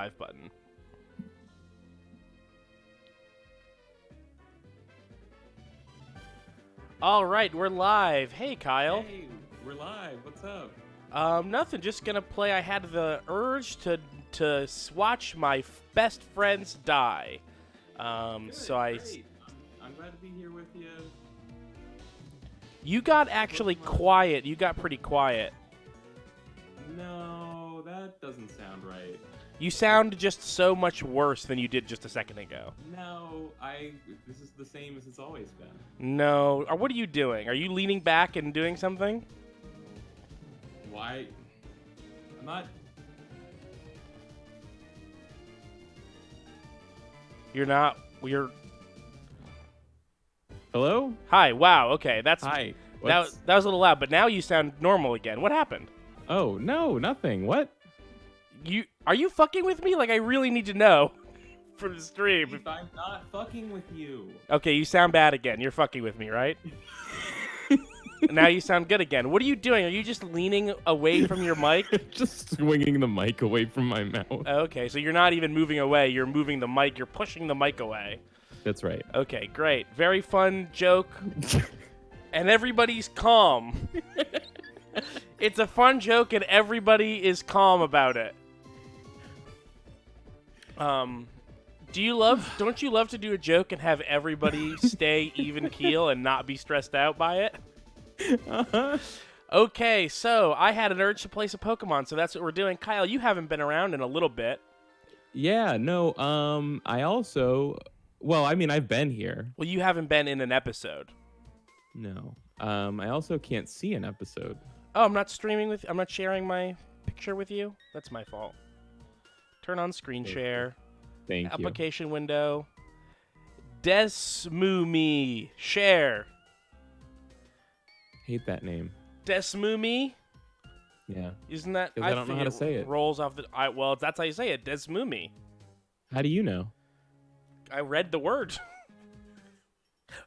live button. All right, we're live. Hey, Kyle. Hey, we're live. What's up? Nothing. Just gonna play. I had the urge to watch my best friends die. Good, So I. great. I'm glad to be here with you. You got actually quiet. You got pretty quiet. No, that doesn't sound right. You sound just so much worse than you did just a second ago. No, this is the same as it's always been. No. Or what are you doing? Are you leaning back and doing something? Why? I'm not. You're not. You're. Hello? Hi. Wow. Okay. That's. Hi. That was a little loud, but now you sound normal again. What happened? Oh, no, nothing. What? Are you fucking with me? Like, I really need to know for the stream. Steve, I'm not fucking with you. Okay, you sound bad again. You're fucking with me, right? Now you sound good again. What are you doing? Are you just leaning away from your mic? Just swinging the mic away from my mouth. Okay, so you're not even moving away. You're moving the mic. You're pushing the mic away. That's right. Okay, great. Very fun joke. And everybody's calm. It's a fun joke and everybody is calm about it. Don't you love to do a joke and have everybody stay even keel and not be stressed out by it? Uh-huh. Okay, so I had an urge to play some Pokemon, so that's what we're doing. Kyle, you haven't been around in a little bit. Yeah, no, I've been here. Well, you haven't been in an episode. No. I also can't see an episode. Oh, I'm not sharing my picture with you? That's my fault. Turn on screen share. Thank you. Application window. Desmumi. Share. Hate that name. Desmumi? Yeah. Isn't that? 'Cause I don't know how to say it. Rolls off the. Well, that's how you say it. Desmumi. How do you know? I read the word.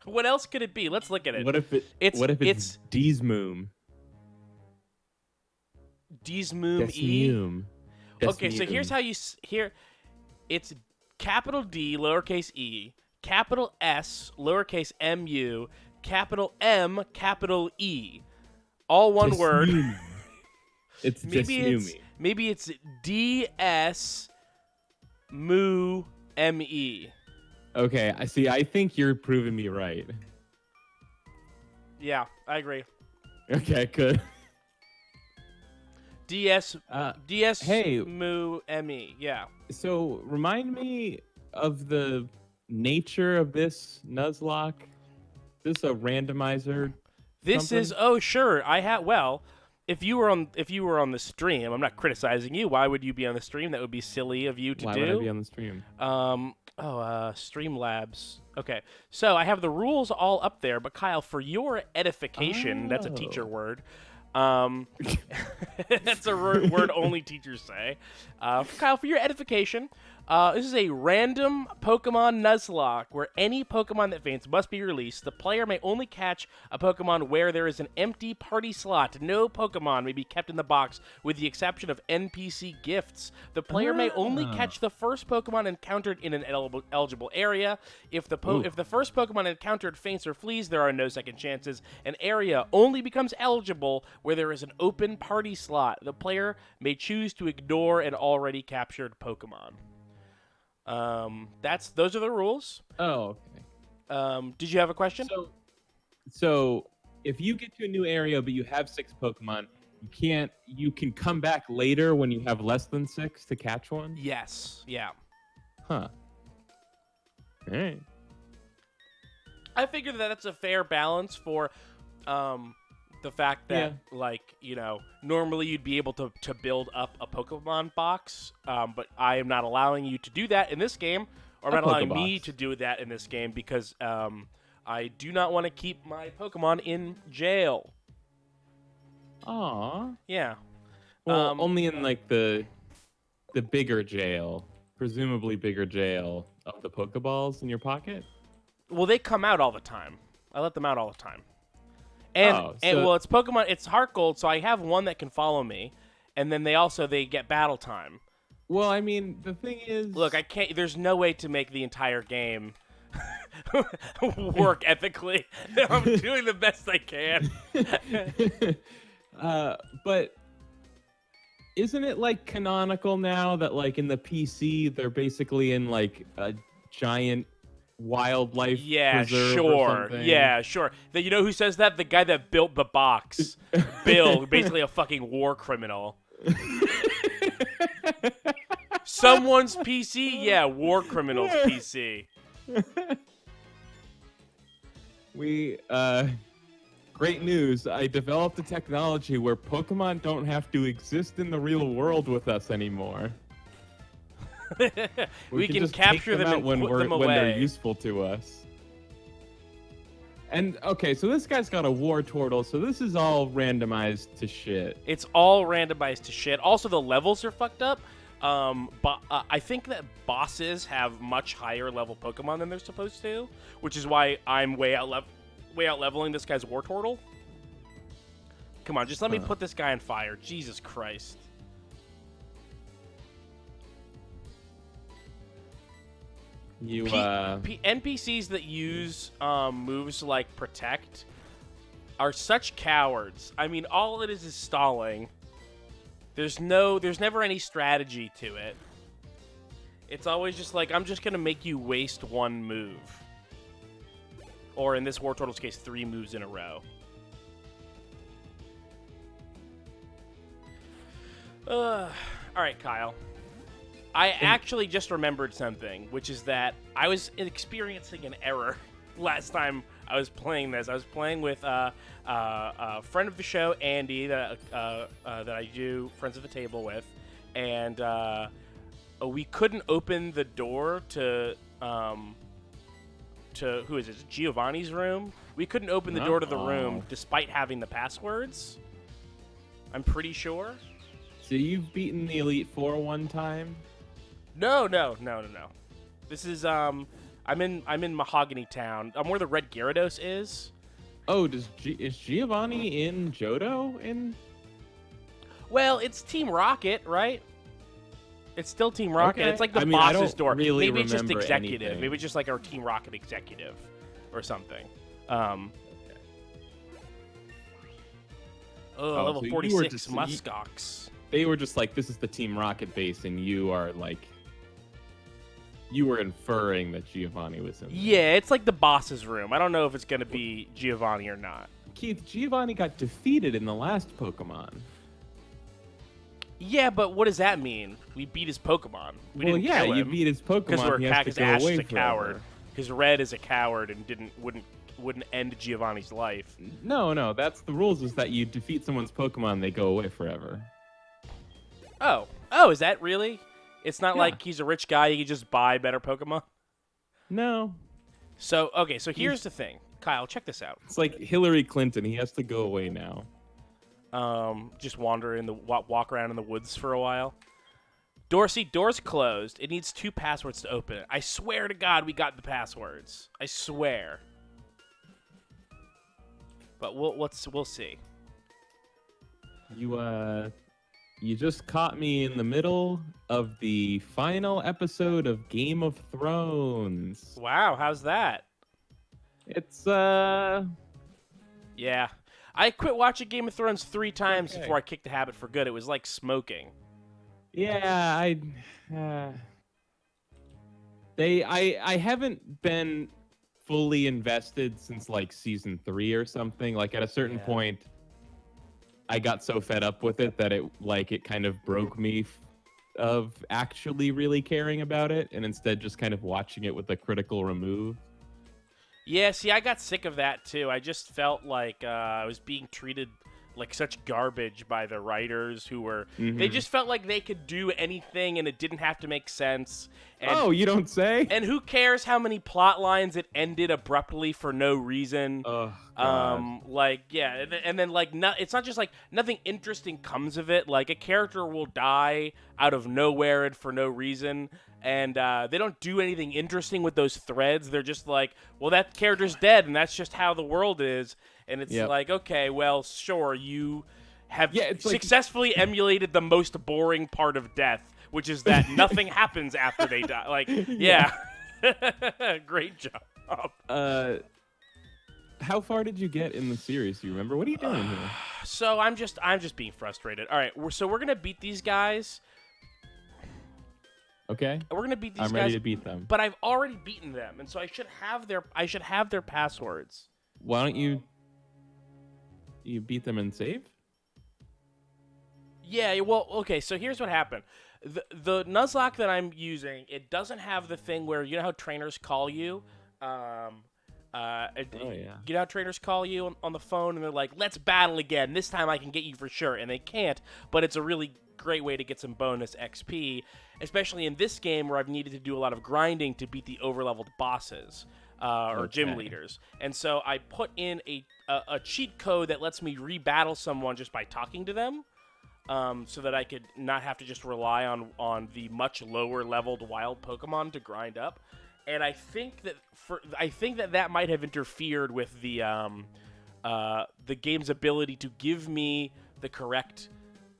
What else could it be? Let's look at it. What if it's Desmoom? Desmoom E. Desmoom. Okay, so here's how here. It's capital D, lowercase e, capital S, lowercase mu, capital M, capital E, all one word. It's Desmoomy. Maybe it's D S mu M E. Okay, I see. I think you're proving me right. Yeah, I agree. Okay, good. DS hey. mu M E. Yeah. So remind me of the nature of this Nuzlocke. Is this a randomizer? This something? is sure. If you were on the stream, I'm not criticizing you. Why would you be on the stream? That would be silly of you to do. Why would I be on the stream? Streamlabs. Okay, so I have the rules all up there, but Kyle, for your edification, that's a teacher word. That's a word only teachers say. Kyle, for your edification, this is a random Pokemon Nuzlocke where any Pokemon that faints must be released. The player may only catch a Pokemon where there is an empty party slot. No Pokemon may be kept in the box with the exception of NPC gifts. The player may only catch the first Pokemon encountered in an eligible area. If the first Pokemon encountered faints or flees, there are no second chances. An area only becomes eligible where there is an open party slot. The player may choose to ignore an already captured Pokemon. Those are the rules. Oh, okay. Did you have a question? So if you get to a new area but you have 6 Pokemon, you can come back later when you have less than 6 to catch one? Yes. Yeah. Huh. All right. I figured that that's a fair balance for the fact that normally you'd be able to build up a Pokemon box, but I am not allowing you to do that in this game, or I'm not allowing me to do that in this game because I do not want to keep my Pokemon in jail. Aw. Yeah. Well, only in like the bigger jail, presumably bigger jail of the Pokeballs in your pocket. Well, they come out all the time. I let them out all the time. And it's Pokemon. It's HeartGold, so I have one that can follow me, and then they get battle time. Well, I mean, the thing is, Look, I can't. There's no way to make the entire game work ethically. I'm doing the best I can. But isn't it like canonical now that like in the PC they're basically in like a giant wildlife preserve or something? Yeah, sure. You know who says that? The guy that built the box. Bill, basically a fucking war criminal. Someone's PC? Yeah, war criminal's PC. Great news. I developed a technology where Pokemon don't have to exist in the real world with us anymore. we can just capture take them out and when put them away. when they're useful to us. And, okay, so this guy's got a war turtle, so this is all randomized to shit. It's all randomized to shit. Also, the levels are fucked up. But I think that bosses have much higher level Pokemon than they're supposed to, which is why I'm way out leveling this guy's war turtle. Come on, just let me put this guy on fire. Jesus Christ. NPCs that use moves like Protect are such cowards. I mean, all it is stalling. There's never any strategy to it. It's always just like, I'm just gonna make you waste one move. Or in this War Turtle's case, 3 moves in a row. Alright, Kyle. I actually just remembered something, which is that I was experiencing an error last time I was playing this. I was playing with a friend of the show, Andy, that I do Friends of the Table with, and we couldn't open the door to who is it? Giovanni's room. We couldn't open the door to the room despite having the passwords. I'm pretty sure. So you've beaten the Elite Four one time? No. This is I'm in Mahogany Town. I'm where the Red Gyarados is. Oh, is Giovanni in Johto in? Well, it's Team Rocket, right? It's still Team Rocket. Okay. It's like the I boss's don't door. really Maybe it's just remember executive. anything. Maybe it's just like our Team Rocket executive or something. Level so 46 Muskox. They were just like, this is the Team Rocket base, and you are like, you were inferring that Giovanni was in there. Yeah, it's like the boss's room. I don't know if it's going to be Giovanni or not. Keith, Giovanni got defeated in the last Pokemon. Yeah, but what does that mean? We beat his Pokemon. We didn't kill him you beat his Pokemon. Because Ash is a coward. Because Red is a coward and wouldn't end Giovanni's life. No, that's the rules. Is that you defeat someone's Pokemon, they go away forever. Oh, is that really? It's not like he's a rich guy. He can just buy better Pokemon. No. So here's the thing, Kyle. Check this out. It's like Hillary Clinton. He has to go away now. Just wander walk around in the woods for a while. Dorsey, door's closed. It needs 2 passwords to open it. I swear to God, we got the passwords. I swear. But we'll see. You just caught me in the middle of the final episode of Game of Thrones. Wow, how's that? It's Yeah. I quit watching Game of Thrones 3 times before I kicked the habit for good. It was like smoking. Yeah, I haven't been fully invested since like season 3 or something. Like at a certain point, I got so fed up with it that it kind of broke me of actually really caring about it, and instead just kind of watching it with a critical remove. Yeah, see, I got sick of that too. I just felt like I was being treated like such garbage by the writers who were... They just felt like they could do anything and it didn't have to make sense. And, you don't say? And who cares how many plot lines it ended abruptly for no reason? Oh, God. And then it's not just like nothing interesting comes of it. Like a character will die out of nowhere and for no reason. And they don't do anything interesting with those threads. They're just like, well, that character's dead, and that's just how the world is. And it's like, okay, well, sure, you have successfully emulated the most boring part of death, which is that nothing happens after they die. Like, yeah. Great job. How far did you get in the series? Do you remember? What are you doing here? So I'm just being frustrated. All right, we're gonna beat these guys. Okay. We're gonna beat these guys. I'm ready to beat them. But I've already beaten them, and so I should have their passwords. Why don't you beat them and save? Yeah. Well, okay. So here's what happened. The Nuzlocke that I'm using, it doesn't have the thing where you know how trainers call you. Oh yeah. You know how trainers call you on the phone and they're like, "Let's battle again. This time I can get you for sure," and they can't. But it's a really great way to get some bonus XP, especially in this game where I've needed to do a lot of grinding to beat the overleveled bosses or gym leaders. And so I put in a cheat code that lets me rebattle someone just by talking to them, so that I could not have to just rely on the much lower leveled wild Pokemon to grind up. And I think that might have interfered with the game's ability to give me the correct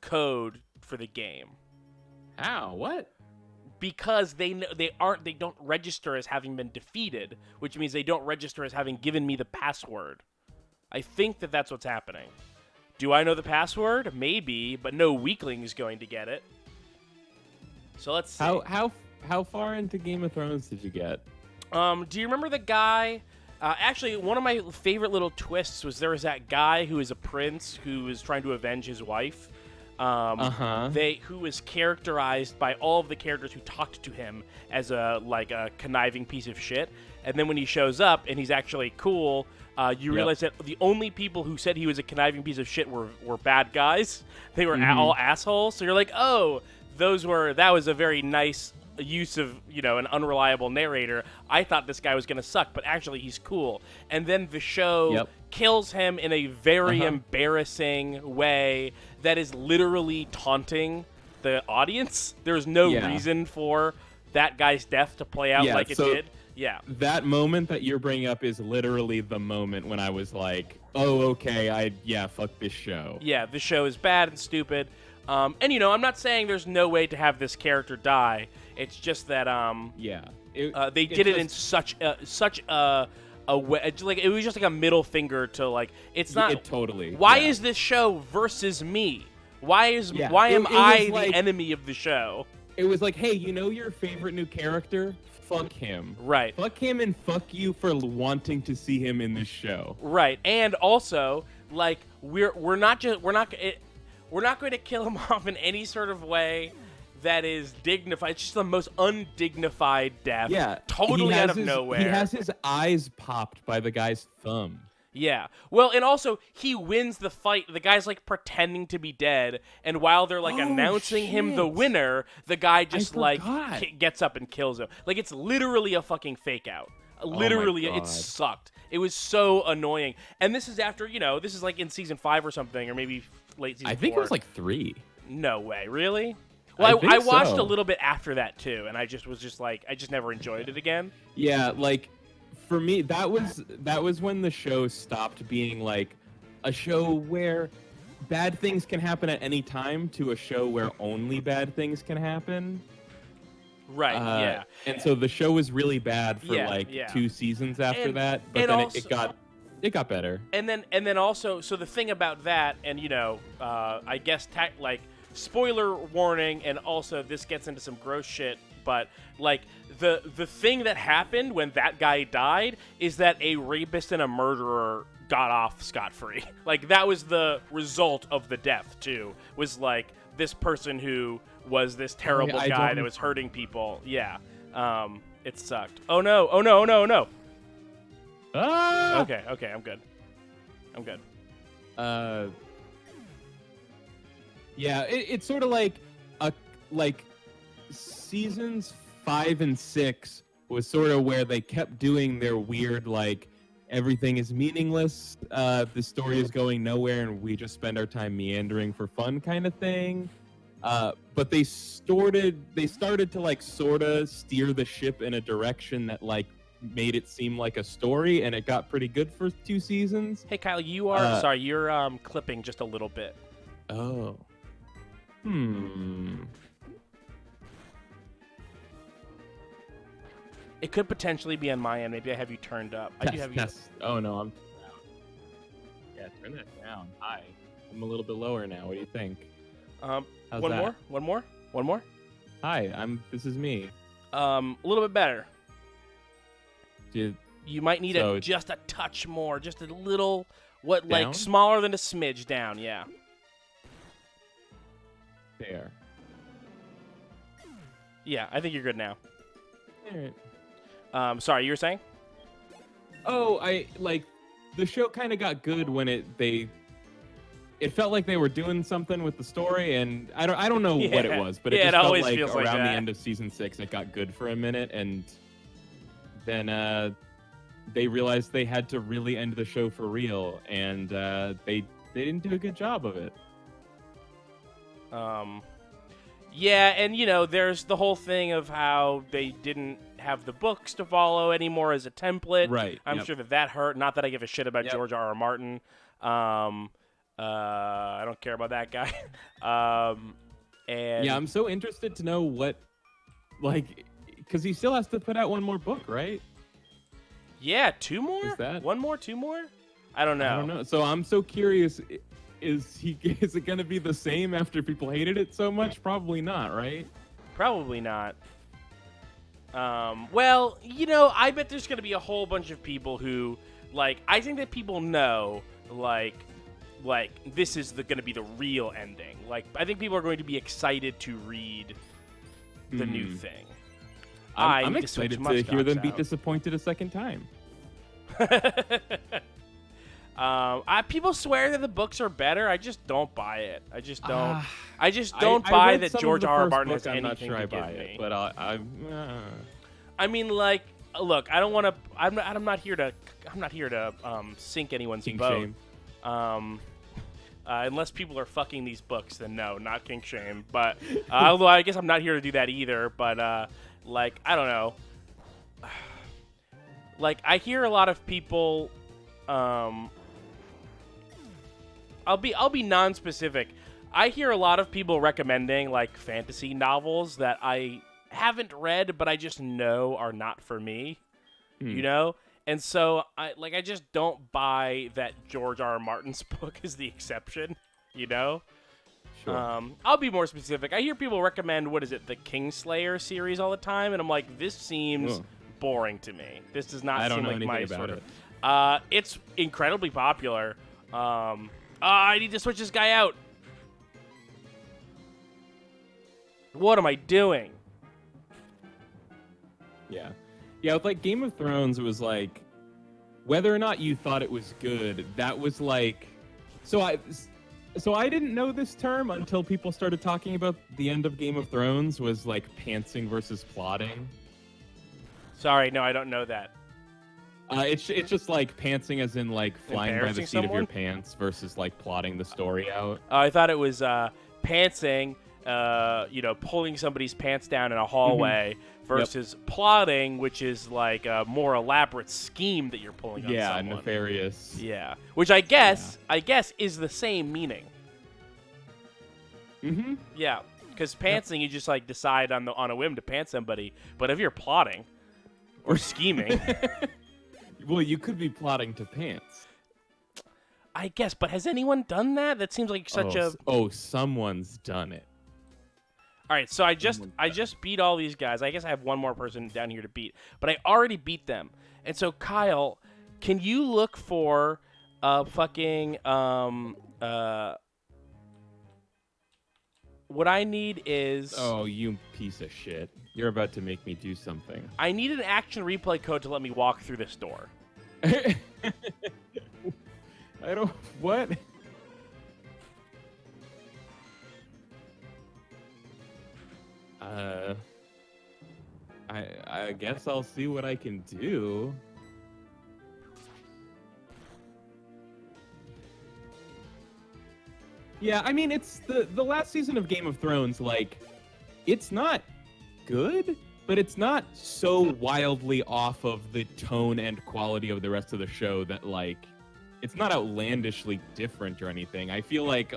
code for the game. How? What? Because they don't register as having been defeated, which means they don't register as having given me the password. I think that's what's happening. Do I know the password? Maybe, but no weakling is going to get it. So let's see. How far into Game of Thrones did you get? Do you remember the guy? Actually, one of my favorite little twists was there was that guy who is a prince who was trying to avenge his wife. Who was characterized by all of the characters who talked to him as a conniving piece of shit. And then when he shows up and he's actually cool, you realize that the only people who said he was a conniving piece of shit were bad guys. They were all assholes. So you're like, oh, that was a very nice use of an unreliable narrator. I thought this guy was gonna suck, but actually he's cool. And then the show kills him in a very embarrassing way that is literally taunting the audience. There's no reason for that guy's death to play out like it did. Yeah. That moment that you're bringing up is literally the moment when I was like, oh, okay, fuck this show. Yeah, the show is bad and stupid. And I'm not saying there's no way to have this character die. It's just that they did it in such a way, like it was just like a middle finger to it's not totally. Why is this show versus me? Why am I the enemy of the show? It was like, hey, your favorite new character? Fuck him. Right. Fuck him and fuck you for wanting to see him in this show. Right. And also, we're not going to kill him off in any sort of way that is dignified. It's just the most undignified death. Yeah. Totally out of nowhere. He has his eyes popped by the guy's thumb. Yeah. Well, and also, he wins the fight. The guy's, pretending to be dead, and while they're, announcing him the winner, the guy just, gets up and kills him. It's literally a fucking fake-out. Literally, it sucked. It was so annoying. And this is after, this is, in Season 5 or something, or maybe late Season 4. I think it was, 3. No way. Really? Well, I watched a little bit after that, too, and I just was just I just never enjoyed it again. Yeah, for me, that was when the show stopped being a show where bad things can happen at any time to a show where only bad things can happen. Right. Yeah. And so the show was really bad for 2 seasons after that, but then also, it got better. And then also, so the thing about that, and I guess spoiler warning, and also this gets into some gross shit, but the thing that happened when that guy died is that a rapist and a murderer got off scot-free. That was the result of the death too, was this person who was this terrible guy that was hurting people. Yeah. It sucked. Oh no. Ah! Okay, I'm good. Yeah, it's sort of like seasons 5 and 6 was sort of where they kept doing their weird everything is meaningless, the story is going nowhere, and we just spend our time meandering for fun kind of thing. But they started to sort of steer the ship in a direction that made it seem like a story, and it got pretty good for 2 seasons. Hey Kyle, you're clipping just a little bit. Oh. It could potentially be on my end. Maybe I have you turned up. I do have you. Oh no, I'm. Yeah, turn that down. Hi. I'm a little bit lower now. What do you think? How's One that? One more. Hi, This is me. A little bit better. Dude, You might need just a touch more, just a little, down? like smaller than a smidge down. Yeah. there. Yeah, I think you're good now. All right. Sorry, you were saying? Oh, the show kind of got good when it felt like they were doing something with the story, and I don't know what it was, but it just felt like around the end of season 6 it got good for a minute, and then they realized they had to really end the show for real, and they didn't do a good job of it. Yeah, and there's the whole thing of how they didn't have the books to follow anymore as a template. Right. I'm sure that hurt. Not that I give a shit about George R.R. Martin. I don't care about that guy. And yeah, I'm so interested to know what, because he still has to put out one more book, right? Yeah, 2 more? Is that 1 more, 2 more? I don't know. I don't know. So I'm so curious. Is it going to be the same after people hated it so much? Probably not, right? Probably not. Well, I bet there's going to be a whole bunch of people who, I think that people know, this is going to be the real ending. I think people are going to be excited to read the new thing. I'm excited to hear them be disappointed a second time. People swear that the books are better. I just don't buy it. I just don't. I just don't buy that George R.R. Martin has anything to give me. But I mean, look, I don't want to. I'm not here to. I'm not here to sink anyone's King boat. Shame. Unless people are fucking these books, then no, not King Shame. But although I guess I'm not here to do that either. But I don't know. I hear a lot of people. I'll be non-specific. I hear a lot of people recommending fantasy novels that I haven't read, but I just know are not for me. And so I just don't buy that George R.R. Martin's book is the exception. Sure. I'll be more specific. I hear people recommend the Kingslayer series all the time, and I'm like, this seems boring to me. This does not seem like my sort of. It's incredibly popular. I need to switch this guy out. What am I doing? Yeah. Yeah, with Game of Thrones, it was whether or not you thought it was good, that was so I didn't know this term until people started talking about the end of Game of Thrones was pantsing versus plotting. Sorry, no, I don't know that. It's just pantsing as in flying by the seat of your pants versus plotting the story out. I thought it was pantsing, pulling somebody's pants down in a hallway versus plotting, which is a more elaborate scheme that you're pulling on someone. Yeah, nefarious. Yeah, which I guess is the same meaning. Mm-hmm. Yeah, because pantsing you just decide on a whim to pants somebody, but if you're plotting or scheming. Well, you could be plotting to pants. I guess, but has anyone done that? That seems like such a... Oh, someone's done it. All right, so I just beat all these guys. I guess I have one more person down here to beat, but I already beat them. And so, Kyle, can you look for fucking... what I need is... Oh, you piece of shit. You're about to make me do something. I need an action replay code to let me walk through this door. I don't... What? I guess I'll see what I can do. Yeah, I mean, it's the last season of Game of Thrones, it's not good, but it's not so wildly off of the tone and quality of the rest of the show that, it's not outlandishly different or anything. I feel like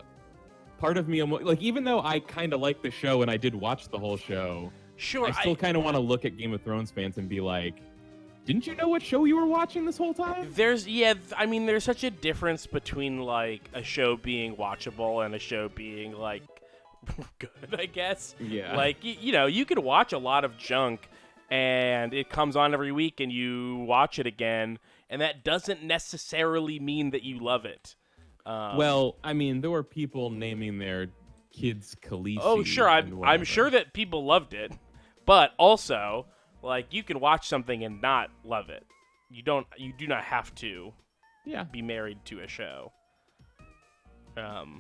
part of me, even though I kind of like the show and I did watch the whole show, Sure. I still kind of want to look at Game of Thrones fans and be like, didn't you know what show you were watching this whole time? There's such a difference between like a show being watchable and a show being like good, I guess. Yeah. Like you could watch a lot of junk and it comes on every week and you watch it again, and that doesn't necessarily mean that you love it. Well, I mean, there were people naming their kids Khaleesi. Oh, sure. I'm sure that people loved it, but also, like, you can watch something and not love it. You do not have to be married to a show. I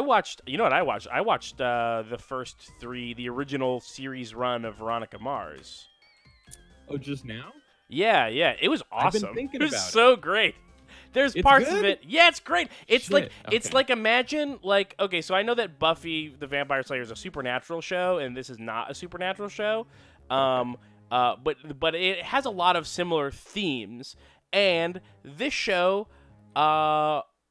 watched, you know what I watched? I watched the first 3, the original series run of Veronica Mars. Oh, just now? Yeah, it was awesome. I've been thinking it was about so great. There's It's parts good? of it. Yeah, it's great. It's Shit, it's okay. like imagine like okay, so I know that Buffy the Vampire Slayer is a supernatural show, and this is not a supernatural show. But it has a lot of similar themes, and this show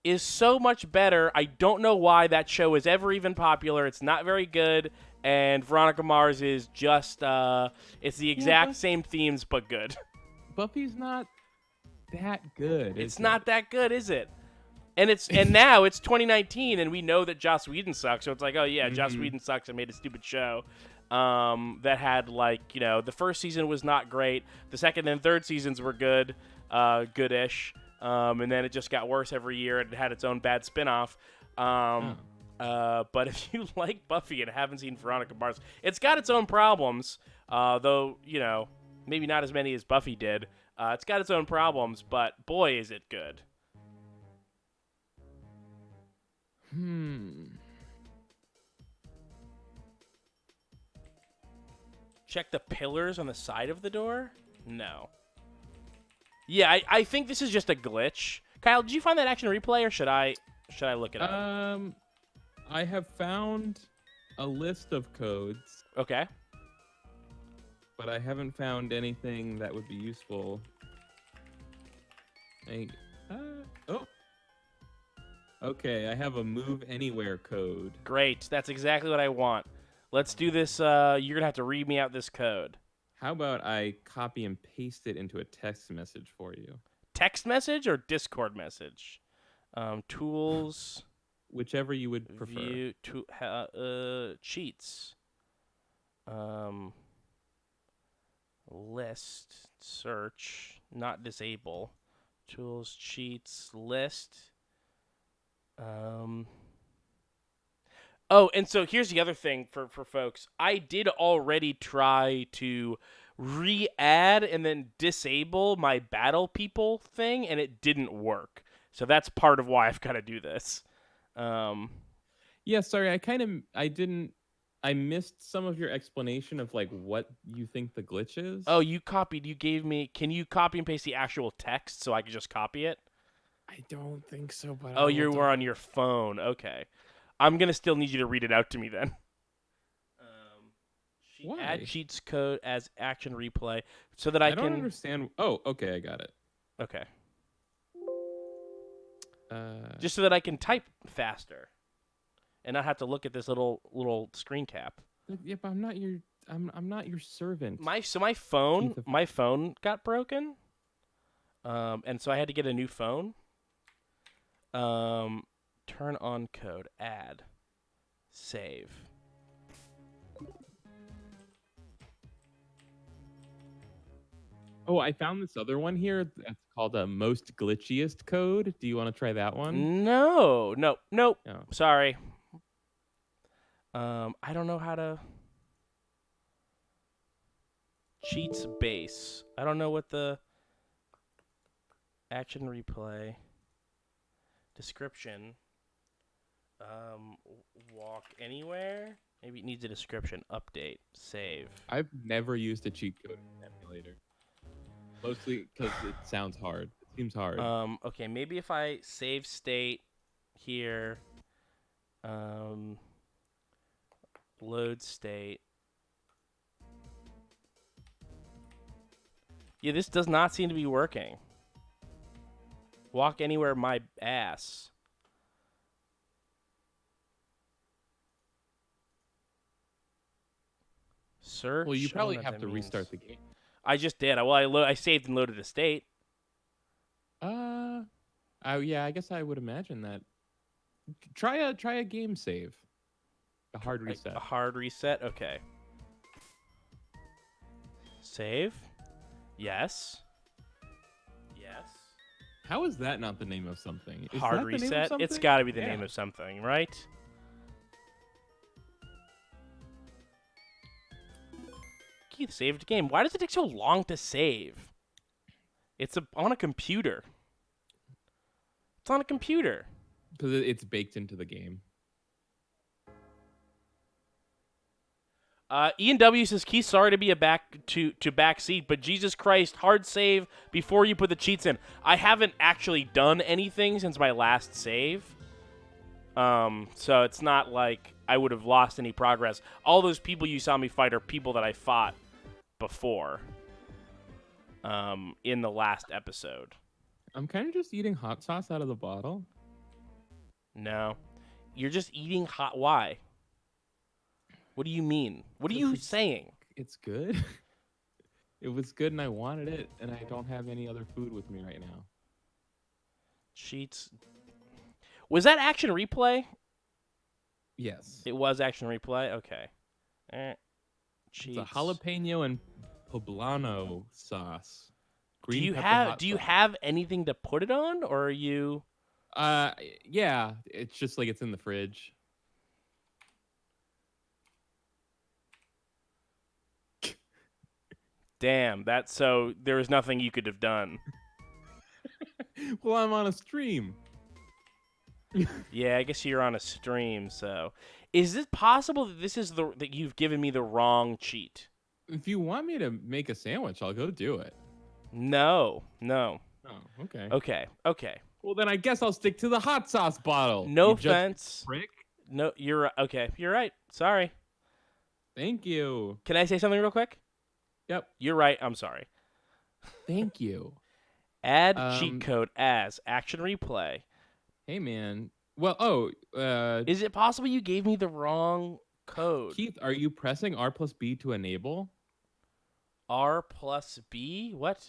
is so much better. I don't know why that show is ever even popular. It's not very good, and Veronica Mars is just it's the exact same themes but good. Buffy's not that good. It's not that good, is it? And now it's 2019, and we know that Joss Whedon sucks. So it's like, oh yeah, Joss Whedon sucks and made a stupid show that had like the first season was not great. The second and third seasons were good, goodish, and then it just got worse every year. It had its own bad spinoff. But if you like Buffy and haven't seen Veronica Mars, it's got its own problems. Though maybe not as many as Buffy did. It's got its own problems, but boy, is it good. Check the pillars on the side of the door? No. Yeah, I think this is just a glitch. Kyle, did you find that action replay, or should I look it up? I have found a list of codes. Okay. But I haven't found anything that would be useful. Okay, I have a move anywhere code. Great, that's exactly what I want. Let's do this. You're gonna have to read me out this code. How about I copy and paste it into a text message for you? Text message or Discord message? Tools. Whichever you would prefer. View cheats. List, search, not disable. Tools, cheats, list. Oh, and so here's the other thing for folks. I did already try to re-add and then disable my battle people thing, and it didn't work. So that's part of why I've got to do this. Yeah, sorry, I missed some of your explanation of like what you think the glitch is. Oh, you gave me, can you copy and paste the actual text so I could just copy it? I don't think so, but oh, you were on your phone. Okay. I'm going to still need you to read it out to me then. Why? Add cheats code as action replay so that I can... don't understand. Oh, okay, I got it. Okay. Just so that I can type faster and not have to look at this little screen cap. Yeah, but I'm not your servant. My phone got broken. And so I had to get a new phone. Turn on code, add, save. Oh, I found this other one here. That's called a most glitchiest code. Do you want to try that one? No. Oh. Sorry. I don't know how to... Cheats base. I don't know what the... Action replay. Description. Walk anywhere. Maybe it needs a description. Update. Save. I've never used a cheat code in an emulator. Mostly because it sounds hard. It seems hard. Okay, maybe if I save state here, load state. Yeah, this does not seem to be working. Walk anywhere my ass. Search. Well, you I don't probably know what have that to means. restart the game. I just did. Well, I saved and loaded a state. Yeah, I guess I would imagine that. Try a game save. A hard reset. A hard reset. Okay. Save. Yes. Yes. How is that not the name of something? Is Hard that the name of reset. something? It's got to be the Yeah. name of something, right? Keith saved game. Why does it take so long to save? It's on a computer. It's on a computer. Because it's baked into the game. Ian W says, Keith, sorry to be a back seat, but Jesus Christ, hard save before you put the cheats in. I haven't actually done anything since my last save. So it's not like I would have lost any progress. All those people you saw me fight are people that I fought before. In the last episode. I'm kind of just eating hot sauce out of the bottle. No. You're just eating hot. Why? What do you mean? What are you saying? It's good. It was good and I wanted it, and I don't have any other food with me right now. Cheats. Was that action replay? Yes. It was action replay? Okay. It's Cheats. a jalapeno and poblano sauce. Do you have anything to put it on, or are you? Yeah. It's just like it's in the fridge. Damn, that's so. There was nothing you could have done. Well, I'm on a stream. Yeah, I guess you're on a stream. So, is it possible that this is that you've given me the wrong cheat? If you want me to make a sandwich, I'll go do it. No. Oh, okay. Okay. Well, then I guess I'll stick to the hot sauce bottle. No you just offense. prick. No, you're okay. You're right. Sorry. Thank you. Can I say something real quick? Yep. You're right. I'm sorry. Thank you. Add cheat code as action replay. Hey, man. Well, is it possible you gave me the wrong code? Keith, are you pressing R+B to enable? R+B? What?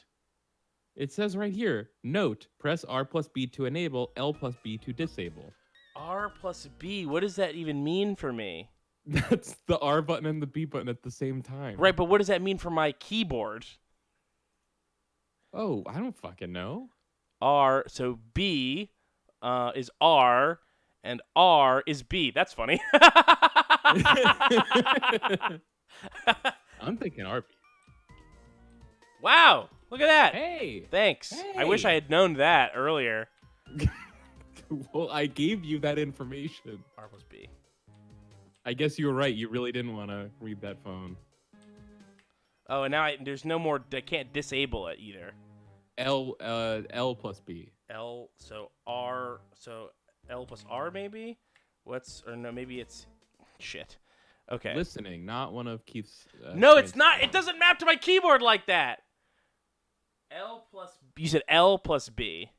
It says right here, note, press R+B to enable, L+B to disable. R+B? What does that even mean for me? That's the R button and the B button at the same time. Right, but what does that mean for my keyboard? Oh, I don't fucking know. So B is R, and R is B. That's funny. I'm thinking RB. Wow, look at that. Hey. Thanks. Hey. I wish I had known that earlier. Well, I gave you that information. R+B. I guess you were right. You really didn't want to read that phone. Oh, and now there's no more. I can't disable it either. L+B. So L plus R maybe. Maybe it's shit. Okay. Listening, not one of Keith's. No, it's not. It doesn't map to my keyboard like that. You said L+B,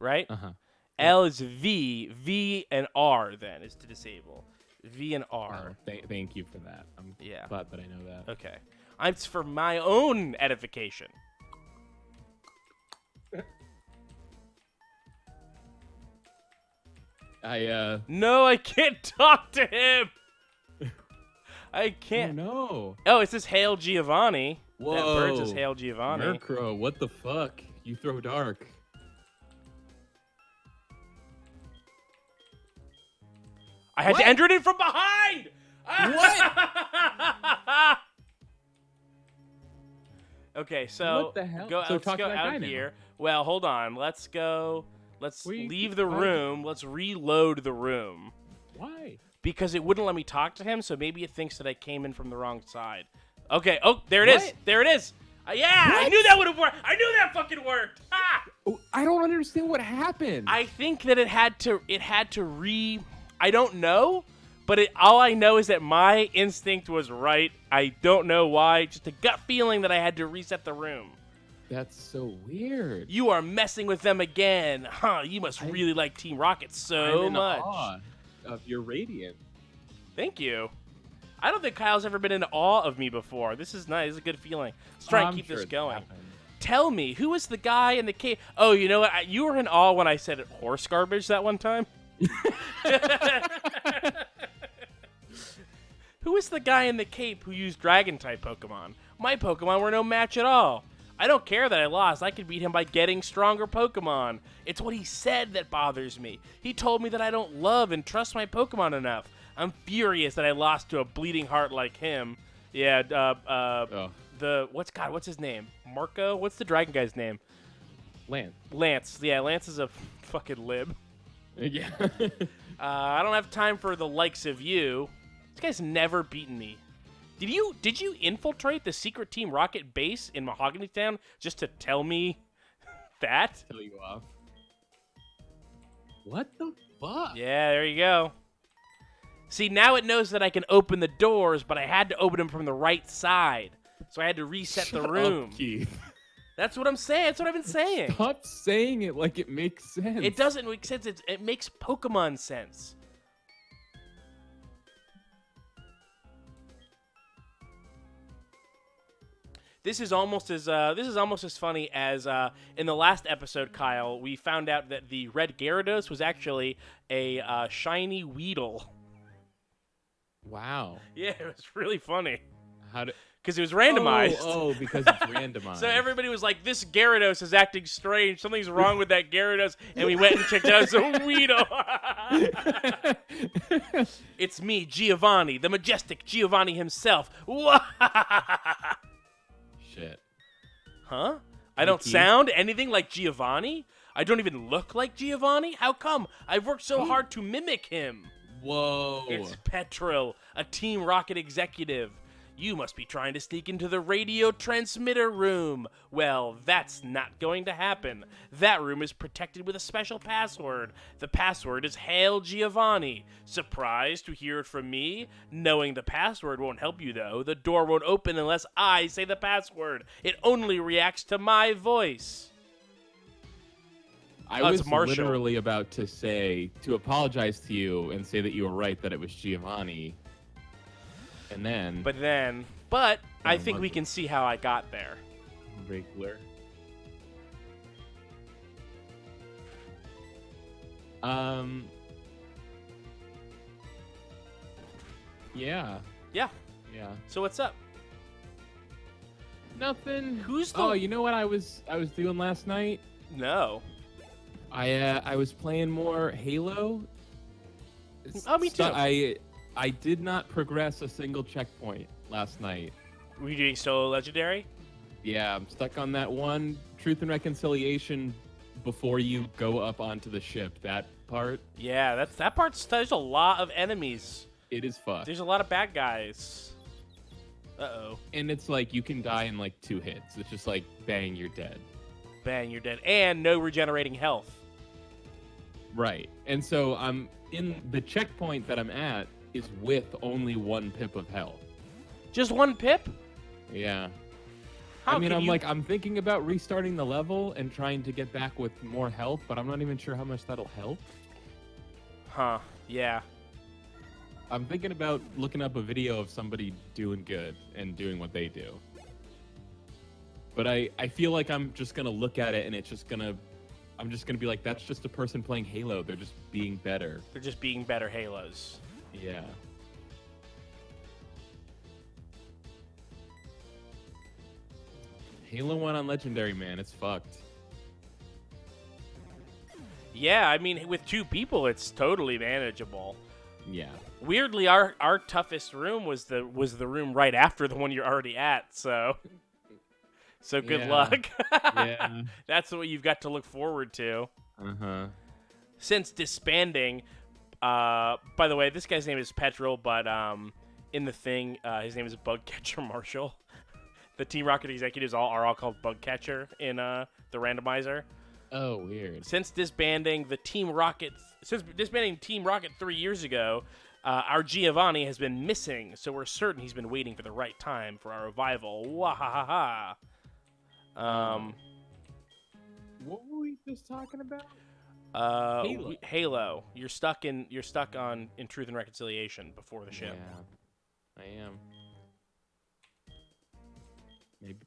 right? Uh-huh. L is V. V and R then is to disable. V and R. Oh, thank you for that. I'm glad that I know that. Okay. It's for my own edification. No, I can't talk to him. I can't. Oh, no. Oh, it says Hail Giovanni. Whoa. That bird says Hail Giovanni. Murkrow, what the fuck? You throw dark. I had to enter it in from behind. What? Okay, so what the hell? let's go out here. Well, hold on. Let's go. Let's leave the room. Let's reload the room. Why? Because it wouldn't let me talk to him, so maybe it thinks that I came in from the wrong side. Okay. Oh, there it is. There it is. Yeah, What? I knew that would have worked. I knew that fucking worked. Ha! Oh, I don't understand what happened. I think that it had to I don't know, but all I know is that my instinct was right. I don't know why. Just a gut feeling that I had to reset the room. That's so weird. You are messing with them again. Huh, you must really like Team Rocket so I'm in much. awe of your radiant. Thank you. I don't think Kyle's ever been in awe of me before. This is nice. This is a good feeling. Let's try and keep sure this it's going. happened. Tell me, who was the guy in the cave? Oh, you know what? You were in awe when I said horse garbage that one time. Who was the guy in the cape who used Dragon-type Pokemon? My Pokemon were no match at all. I don't care that I lost. I could beat him by getting stronger Pokemon. It's what he said that bothers me. He told me that I don't love and trust my Pokemon enough. I'm furious that I lost to a bleeding heart like him. Yeah, what's his name? Marco? What's the dragon guy's name? Lance. Yeah, Lance is a fucking lib. Yeah. I don't have time for the likes of you. This guy's never beaten me. Did you infiltrate the secret Team Rocket base in Mahogany Town just to tell me that? Tell you off. What the fuck? Yeah, there you go. See, now it knows that I can open the doors, but I had to open them from the right side. So I had to reset the room. Up, Keith. That's what I'm saying. That's what I've been saying. Stop saying it like it makes sense. It doesn't make sense. It makes Pokemon sense. This is almost as funny as in the last episode, Kyle. We found out that the red Gyarados was actually a shiny Weedle. Wow. Yeah, it was really funny. How did? Because it was randomized. Oh, because it's randomized. So everybody was like, "This Gyarados is acting strange. Something's wrong with that Gyarados." And we went and checked it out. It's a Weedle. It's me, Giovanni, the majestic Giovanni himself. Shit. Huh? I don't sound anything like Giovanni? I don't even look like Giovanni? How come? I've worked so hard to mimic him. Whoa. It's Petrel, a Team Rocket executive. You must be trying to sneak into the radio transmitter room. Well, that's not going to happen. That room is protected with a special password. The password is Hail Giovanni. Surprised to hear it from me? Knowing the password won't help you, though. The door won't open unless I say the password. It only reacts to my voice. I was literally about to apologize to you and say that you were right, that it was Giovanni. But I think we can see how I got there. Regular. Yeah. Yeah. Yeah. So what's up? Nothing. Who's the? Oh, you know what I was doing last night? No. I was playing more Halo. Oh, me too. I did not progress a single checkpoint last night. Were you doing solo legendary? Yeah, I'm stuck on that one Truth and Reconciliation before you go up onto the ship. That part. Yeah, that part's. There's a lot of enemies. It is fucked. There's a lot of bad guys. Uh-oh. And it's like you can die in like 2 hits. It's just like bang, you're dead. Bang, you're dead. And no regenerating health. Right. And so I'm in the checkpoint that I'm at is with only 1 pip of health. Just 1 pip? Yeah. How I mean, I'm thinking about restarting the level and trying to get back with more health, but I'm not even sure how much that'll help. Huh. Yeah. I'm thinking about looking up a video of somebody doing good and doing what they do. But I feel like I'm just going to look at it and I'm just going to be like, that's just a person playing Halo. They're just being better. They're just being better Halos. Yeah. Halo 1 on Legendary, man. It's fucked. Yeah, I mean, with 2 people, it's totally manageable. Yeah. Weirdly, our toughest room was the room right after the one you're already at, so good luck. Yeah. That's what you've got to look forward to. Uh-huh. Since disbanding, by the way, this guy's name is Petrel, but in the thing, his name is Bugcatcher Marshall. The Team Rocket executives are all called Bugcatcher in the randomizer. Oh, weird. Since disbanding Team Rocket 3 years ago, our Giovanni has been missing, so we're certain he's been waiting for the right time for our revival. Wahahaha. What were we just talking about? Halo. You're stuck on Truth and Reconciliation before the ship. Yeah. I am.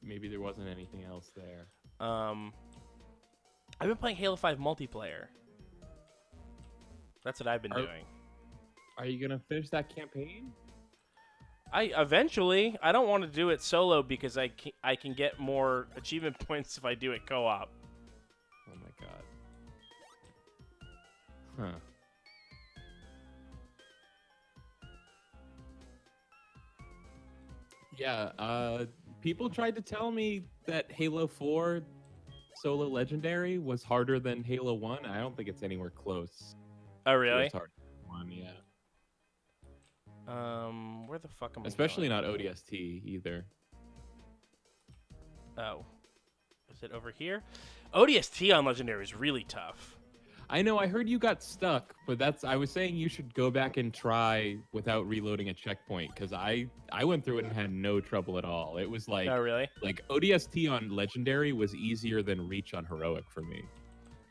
Maybe there wasn't anything else there. I've been playing Halo 5 multiplayer. That's what I've been doing. Are you gonna finish that campaign? I don't want to do it solo because I can get more achievement points if I do it co-op. Oh my god. Huh. Yeah, people tried to tell me that Halo 4 solo legendary was harder than Halo 1. I don't think it's anywhere close. Oh, really? It's harder than 1, yeah. Where the fuck am I Especially going? not ODST either. Oh. Is it over here? ODST on legendary is really tough. I know, I heard you got stuck, but I was saying you should go back and try without reloading a checkpoint, because I went through it and had no trouble at all. It was like, Oh, really? Like ODST on Legendary was easier than Reach on Heroic for me.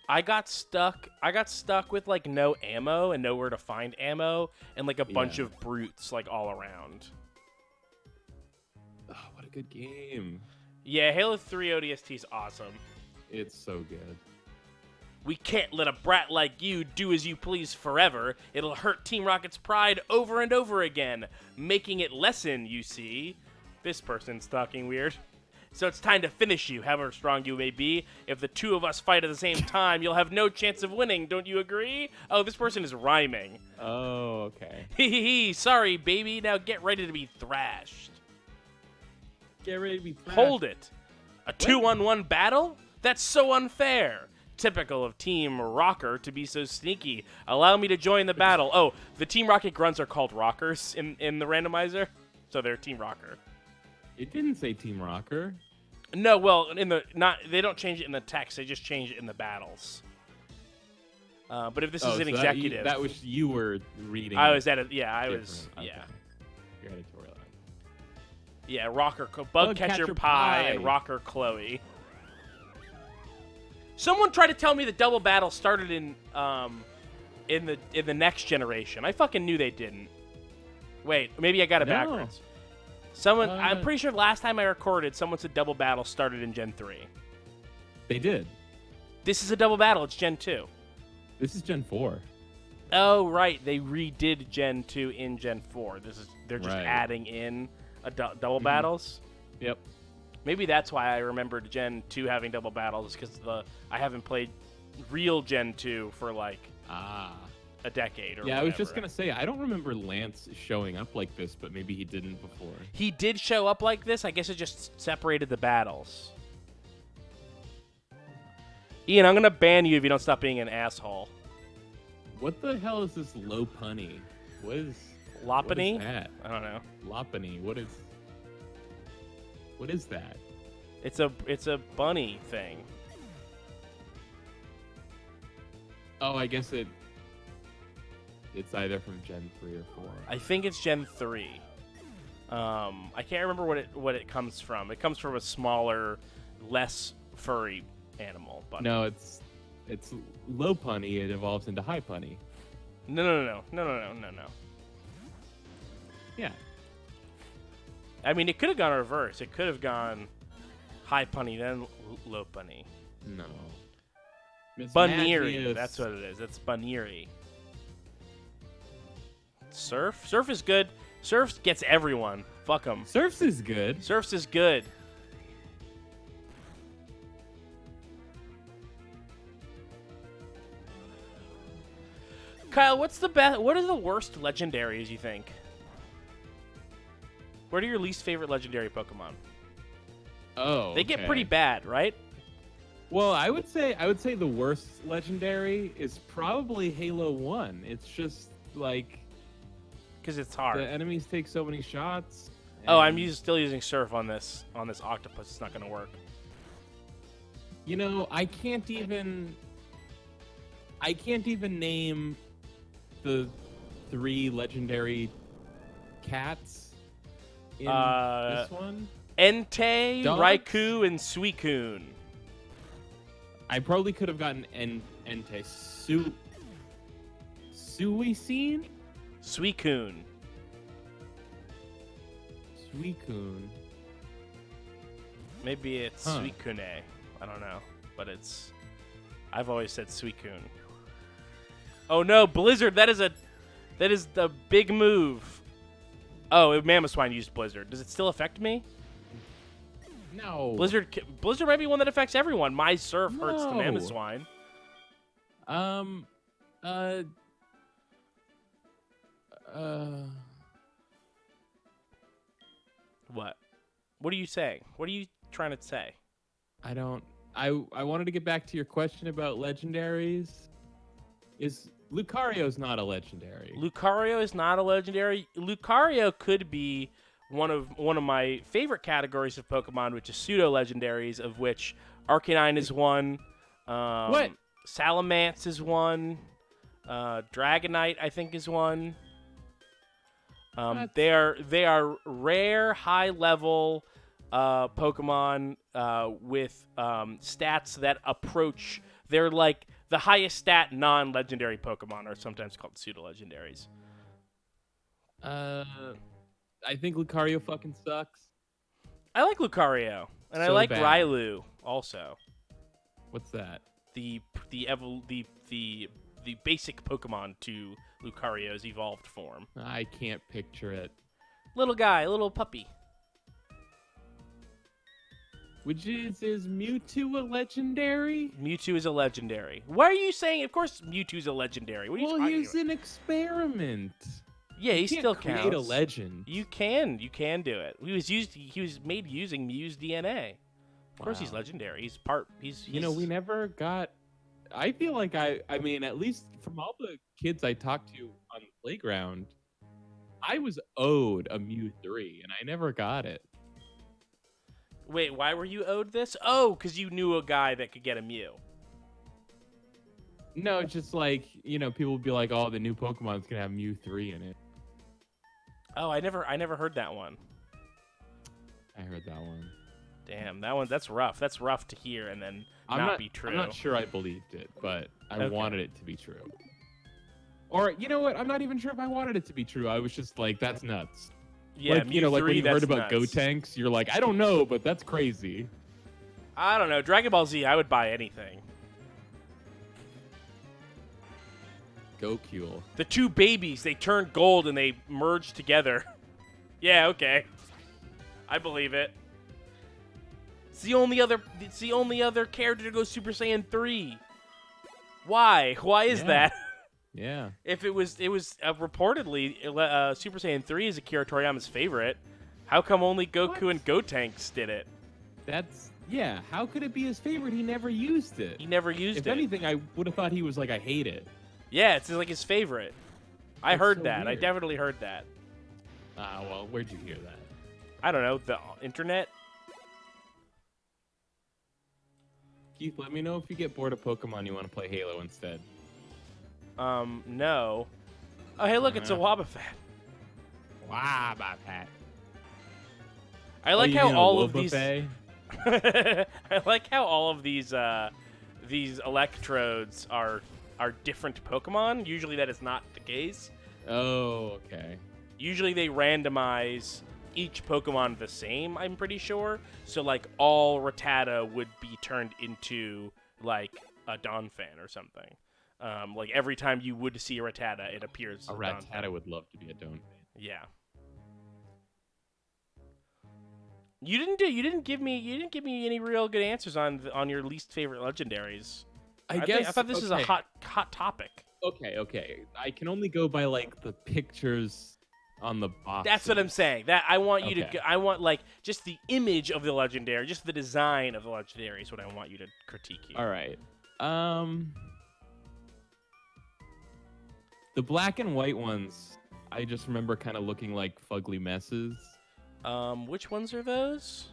I got stuck with like no ammo and nowhere to find ammo and like a bunch of brutes like all around. Oh, what a good game. Yeah, Halo 3 ODST is awesome. It's so good. We can't let a brat like you do as you please forever. It'll hurt Team Rocket's pride over and over again, making it lessen, you see. This person's talking weird. So it's time to finish you, however strong you may be. If the two of us fight at the same time, you'll have no chance of winning, don't you agree? Oh, this person is rhyming. Oh, okay. Hee, sorry, baby. Now get ready to be thrashed. Get ready to be thrashed. Hold it. A 2-on-1 battle? That's so unfair. Typical of Team Rocker to be so sneaky. Allow me to join the battle. Oh, the Team Rocket grunts are called rockers in the randomizer, so they're Team Rocker. It didn't say Team Rocker. No, well, they don't change it in the text. They just change it in the battles. But if this is an executive, that was you were reading. I was at it. Yeah, I different. was. Okay. Yeah, Your editorial. yeah. Rocker, Bug Catcher Pie, and Rocker Chloe. Someone tried to tell me the double battle started in the next generation. I fucking knew they didn't. Wait, maybe I got it backwards. Someone, I'm pretty sure last time I recorded, someone said double battle started in Gen 3. They did. This is a double battle. It's Gen 2. This is Gen 4. Oh, right. They redid Gen 2 in Gen 4. They're just Right. adding in double battles. Yep. Maybe that's why I remembered Gen 2 having double battles, because I haven't played real Gen 2 for like a decade or yeah, whatever. I was just going to say, I don't remember Lance showing up like this, but maybe he didn't before. He did show up like this. I guess it just separated the battles. Ian, I'm going to ban you if you don't stop being an asshole. What the hell is this low punny? What is Lopunny? What is that? I don't know. Lopunny. What is that? It's a bunny thing. Oh, I guess it's either from Gen 3 or 4. I think it's Gen 3. I can't remember what it comes from. It comes from a smaller, less furry animal. Bunny. No, it's low punny. It evolves into high punny. No. Yeah. I mean, it could have gone reverse. It could have gone high punny, then low punny. No. Bunnery. That's what it is. It's Bunnery. Surf is good. Surf gets everyone. Fuck them. Surfs is good. Surfs is good. Kyle, what are the worst legendaries you think? What are your least favorite legendary Pokemon? Oh, They get pretty bad, right? Well, I would say the worst legendary is probably Halo 1. It's just like Because it's hard. the enemies take so many shots. Oh, and, I'm still using Surf on this octopus. It's not going to work. You know, I can't even name the 3 legendary cats in this one. Entei, Dogs? Raikou, and Suicune. I probably could have gotten Entei. Suicune? Suicune. Suicune. Maybe it's Suicune. I don't know, but I've always said Suicune. Oh no, Blizzard! That is the big move. Oh, Mamoswine used Blizzard. Does it still affect me? No. Blizzard might be one that affects everyone. My Surf hurts the No. Mamoswine. What? What are you saying? What are you trying to say? I wanted to get back to your question about legendaries. Lucario's not a legendary. Lucario is not a legendary. Lucario could be one of my favorite categories of Pokemon, which is pseudo legendaries, of which Arcanine is one. What? Salamence is one. Dragonite, I think, is one. They are rare, high level Pokemon with stats that approach. They're like the highest stat non-legendary Pokemon are sometimes called pseudo-legendaries. I think Lucario fucking sucks. I like Lucario, and I So like bad. Railu also. What's that? The basic Pokemon to Lucario's evolved form. I can't picture it. Little guy, little puppy. Which is Mewtwo a legendary? Mewtwo is a legendary. Why are you saying? Of course, Mewtwo's a legendary. What are you Well, talking he's about? an experiment. Yeah, he You can't still create counts. a legend. You can do it. He was made using Mew's DNA. Of course, he's Wow. legendary. He's You know, we never got. I feel like I mean, at least from all the kids I talked to on the playground, I was owed a Mew 3, and I never got it. Wait, why were you owed this? Oh, because you knew a guy that could get a Mew. No, it's just like, you know, people would be like, "Oh, the new Pokemon's gonna have Mew 3 in it." Oh, I never heard that one. I heard that one. Damn, that's rough. That's rough to hear and then I'm not be true. I'm not sure I believed it, but I Okay. wanted it to be true. Or, you know what? I'm not even sure if I wanted it to be true. I was just like, that's nuts. Yeah, like, Mew you know, like 3, when you heard that's about nuts. Gotenks, you're like, I don't know, but that's crazy. I don't know. Dragon Ball Z, I would buy anything. Gokule. The two babies, they turned gold and they merged together. Yeah, okay. I believe it. It's the only other character to go Super Saiyan 3. Why? Why is Yeah. that? Yeah. If it was reportedly Super Saiyan 3 is Akira Toriyama's favorite. How come only Goku What? and Gotenks did it? Yeah. How could it be his favorite? He never used it. He never used If it. anything, I would have thought he was like, I hate it. Yeah, it's like his favorite. I That's heard so that. I weird. definitely heard that. Ah, well, where'd you hear that? I don't know, the internet. Keith, let me know if you get bored of Pokemon, you want to play Halo instead. No. Oh, hey, look, it's a Wobbuffet. Wow, my Pat. I like how all of these. Wobbuffet? I like how all of these electrodes are different Pokemon. Usually that is not the case. Oh, okay. Usually they randomize each Pokemon the same, I'm pretty sure. So like all Rattata would be turned into like a Donphan or something. Like every time you would see a Rattata, it appears as A Donphan. Rattata would love to be a Donphan. Yeah. You didn't give me any real good answers on your least favorite legendaries. I thought this was a hot topic. Okay. I can only go by like the pictures on the box. That's what I'm saying. That I want you Okay. to. I want like just the image of the legendary, just the design of the legendary is what I want you to critique here. All right. The black and white ones, I just remember kind of looking like fugly messes. Which ones are those?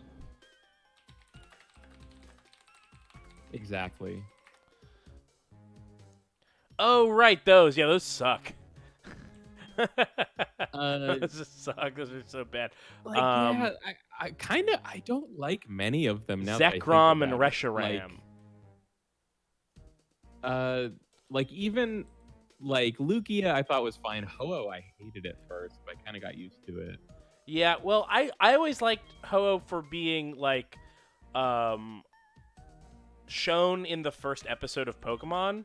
Exactly. Oh, right, those. Yeah, those suck. Like, Those suck. Those are so bad. yeah, I don't like many of them now. that I think Zekrom and about it. Reshiram. Like even like Lugia, I thought was fine. Ho-Oh, I hated it first, but I kind of got used to it. Yeah, well, I always liked Ho-Oh for being like um shown in the first episode of Pokemon.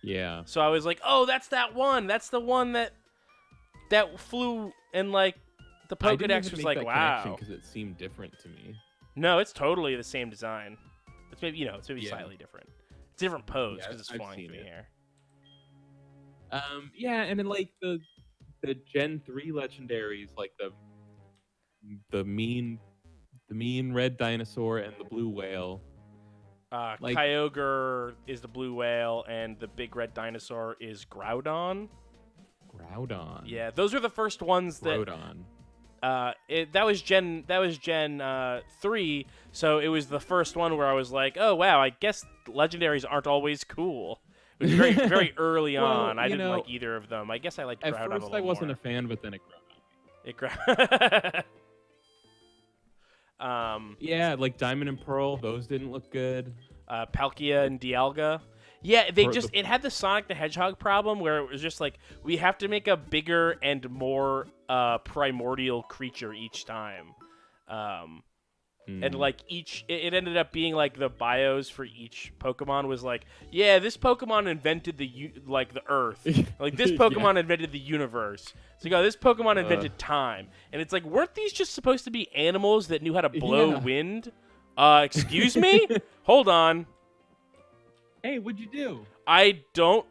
Yeah. So I was like, "Oh, that's that one. That's the one that flew and like the I didn't Pokédex even was make like, that connection "Wow." because it seemed different to me. No, it's totally the same design. It's maybe, it's maybe Yeah. slightly different. It's a different pose Yeah, because it's I've flying seen through the it. air. Yeah, and then like the Gen 3 legendaries, like the mean red dinosaur and the blue whale. Like Kyogre is the blue whale, and the big red dinosaur is Groudon. Groudon. Yeah, those were the first ones that Groudon. that was Gen 3, so it was the first one where I was like, oh wow, I guess legendaries aren't always cool. It was very very early Well, on. I you didn't know, like either of them. I guess I liked At Groudon a first, little I wasn't more. a fan, but then it grew on me. It Groudon. Yeah, like Diamond and Pearl, those didn't look good. Palkia and Dialga. Yeah, it had the Sonic the Hedgehog problem where it was just like we have to make a bigger and more primordial creature each time. And like it ended up being like the bios for each Pokemon was like, yeah, this Pokemon invented the Earth, like this Pokemon invented the universe. So this Pokemon invented time, and it's like, weren't these just supposed to be animals that knew how to blow wind? Excuse me, hold on. Hey, what'd you do? I don't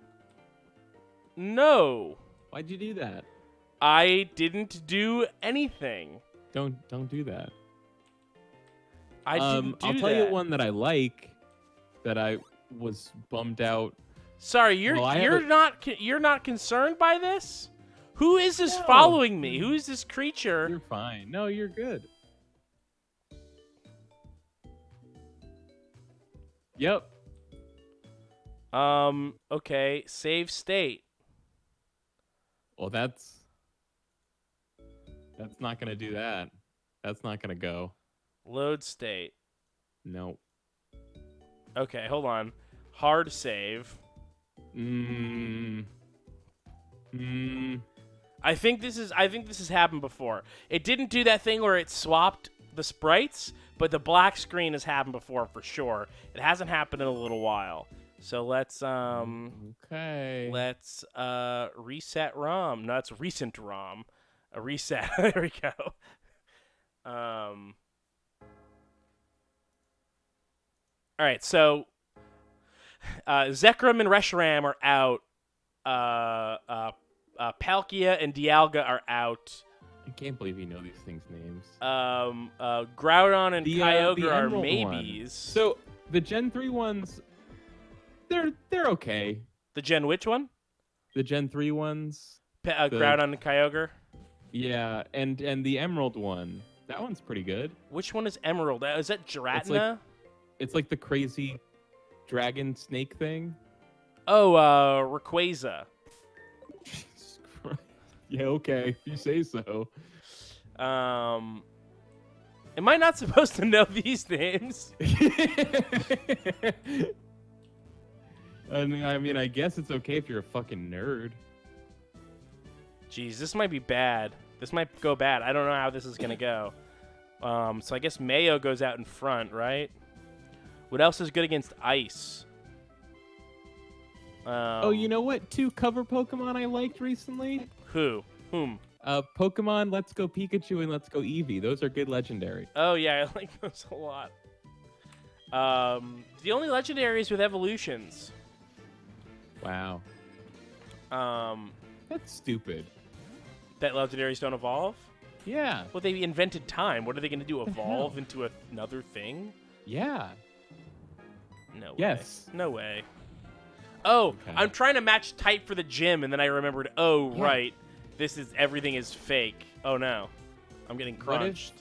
know. Why'd you do that? I didn't do anything. Don't do that. I didn't do I'll tell that. you one that I like that I was bummed out. Sorry, you're not concerned by this? Who is this following me? Who is this creature? You're fine. No, you're good. Yep. Okay, save state. Well, that's not gonna do that. That's not gonna go. Load state. No. Okay, hold on. Hard save. I think this has happened before. It didn't do that thing where it swapped the sprites, but the black screen has happened before for sure. It hasn't happened in a little while. So let's okay. Let's reset ROM. No, it's recent ROM. A reset. There we go. All right, so Zekrom and Reshiram are out. Palkia and Dialga are out. I can't believe you know these things' names. Groudon and Kyogre the are Emerald maybes. one. So the Gen 3 ones, they're okay. The Gen which one? The Gen 3 ones. Groudon and Kyogre. Yeah, and the Emerald one. That one's pretty good. Which one is Emerald? Is that Giratina? It's like the crazy dragon snake thing. Oh, Rayquaza. Jesus Christ. Yeah, okay, if you say so. Am I not supposed to know these names? I mean, I guess it's okay if you're a fucking nerd. Jeez, this might be bad. This might go bad. I don't know how this is gonna go. So I guess Mayo goes out in front, right? What else is good against ice? Oh, you know what? 2 cover Pokemon I liked recently? Whom? Pokemon Let's Go Pikachu and Let's Go Eevee. Those are good legendary. Oh, yeah, I like those a lot. The only legendaries with evolutions. Wow. That's stupid. That legendaries don't evolve? Yeah. Well, they invented time. What are they going to do, evolve hell? into another thing? Yeah. No way. Yes. No way. Oh, Okay. I'm trying to match type for the gym, and then I remembered, oh, Yeah. right. Everything is fake. Oh, no. I'm getting crunched.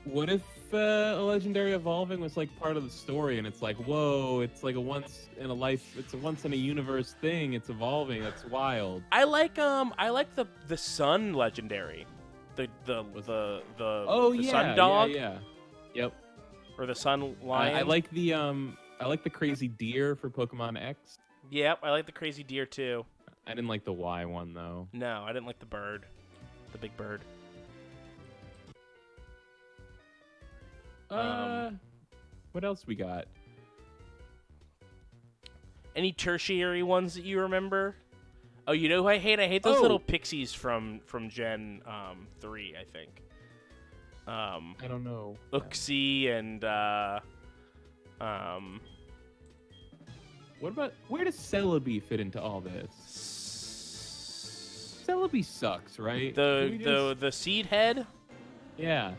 What if a legendary evolving was like part of the story, and it's like, whoa, it's like a once in a universe thing. It's evolving. That's wild. I like the sun legendary. The sun dog? Yeah. Yep. Or the sun lion. I like the crazy deer for Pokemon X. Yep, I like the crazy deer too. I didn't like the Y one though. No, I didn't like the bird. The big bird. What else we got? Any tertiary ones that you remember? Oh, you know who I hate? I hate those little pixies from Gen 3, I think. I don't know. Uxie and What about where does Celebi fit into all this? Celebi sucks, right? The seed head. Yeah.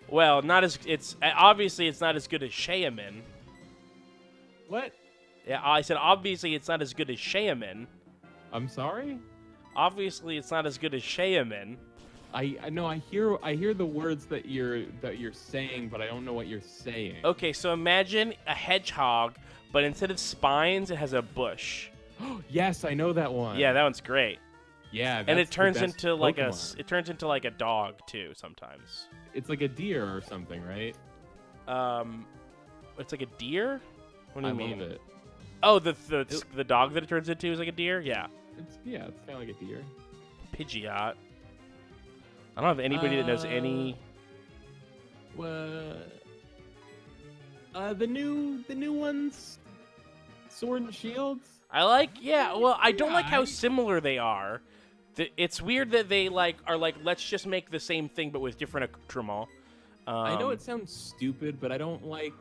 Well, not as obviously it's not as good as Shayamin. What? Yeah, I said obviously it's not as good as Shayamin. I'm sorry? Obviously it's not as good as Shayamin. I know I hear the words that you're saying, but I don't know what you're saying. Okay, so imagine a hedgehog, but instead of spines, it has a bush. Yes, I know that one. Yeah, that one's great. Yeah, and it turns into like Pokemon. a dog too sometimes. It's like a deer or something, right? It's like a deer. What do you mean? Love it. Oh, the dog that it turns into is like a deer. Yeah. It's kind of like a deer. Pidgeot. I don't have anybody that knows any. The new ones, Sword and Shields. I don't like how similar they are. It's weird that they are like let's just make the same thing but with different accoutrement. I know it sounds stupid, but I don't like.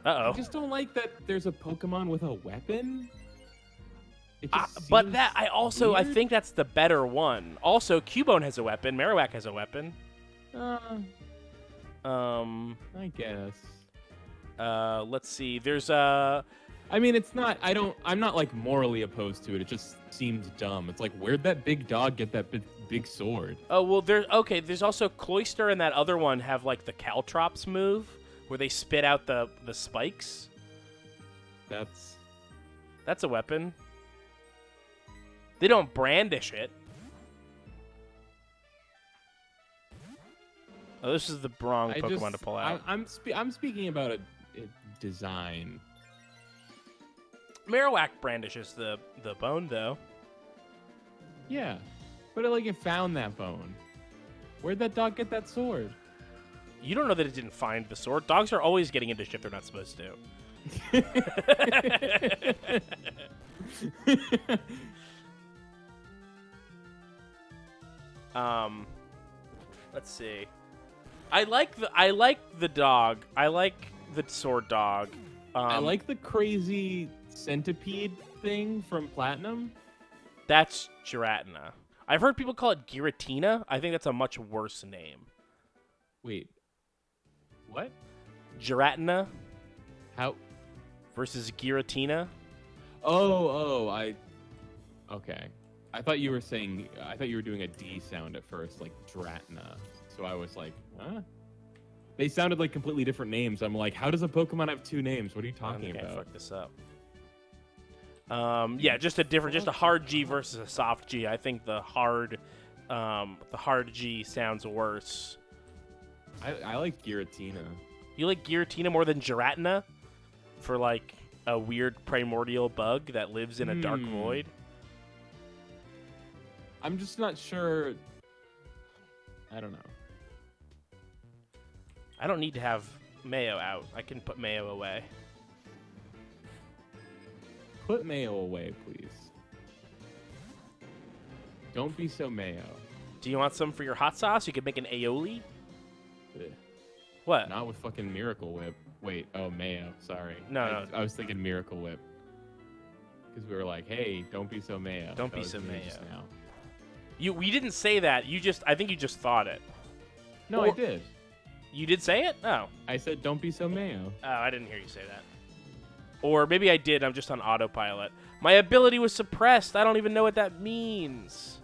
I just don't like that there's a Pokemon with a weapon. But that I think that's the better one. Also, Cubone has a weapon. Marowak has a weapon. I guess. Let's see. There's I mean, it's not. I'm not like morally opposed to it. It just seems dumb. It's like, where'd that big dog get that big sword? Oh well, there's also Cloyster and that other one have like the Caltrops move where they spit out the spikes. That's a weapon. They don't brandish it. Oh, this is the wrong Pokemon to pull out. I'm speaking about a design. Marowak brandishes the bone, though. Yeah, but it found that bone. Where'd that dog get that sword? You don't know that it didn't find the sword. Dogs are always getting into shit they're not supposed to. Let's see. I like the dog. I like the sword dog. I like the crazy centipede thing from Platinum. That's Giratina. I've heard people call it Giratina. I think that's a much worse name. Wait. What? Giratina. How? Versus Giratina. Okay. I thought you were doing a D sound at first, like Dratna. So I was like, huh? They sounded like completely different names. I'm like, how does a Pokemon have two names? What are you talking about? I fucked this up. Just a hard G versus a soft G. I think the hard G sounds worse. I like Giratina. You like Giratina more than Giratina? For like a weird primordial bug that lives in a dark void? I'm just not sure. I don't know. I don't need to have Mayo out. I can put Mayo away. Put Mayo away, please. Don't be so Mayo. Do you want some for your hot sauce? You could make an aioli. Ugh. What? Not with fucking Miracle Whip. Wait, Mayo. Sorry. No. I was thinking Miracle Whip. Because we were like, hey, don't be so Mayo. Don't be so Mayo. Just now. We didn't say that. I think you just thought it. No, I did. You did say it? Oh. I said, don't be so Mayo. Oh, I didn't hear you say that. Or maybe I did. I'm just on autopilot. My ability was suppressed. I don't even know what that means.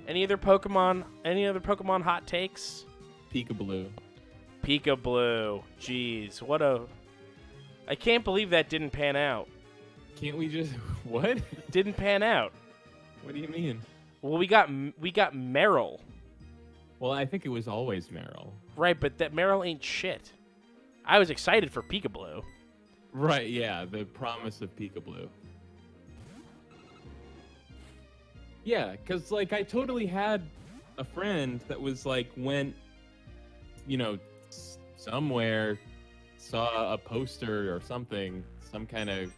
Any other Pokemon hot takes? Peekaboo. Peekaboo. Jeez, I can't believe that didn't pan out. Can't we just what? Didn't pan out. What do you mean? Well, we got Meryl. Well, I think it was always Meryl. Right, but that Meryl ain't shit. I was excited for Peekaboo. Right, yeah, the promise of Peekaboo. Yeah, because like I totally had a friend that was like went, somewhere, saw a poster or something, some kind of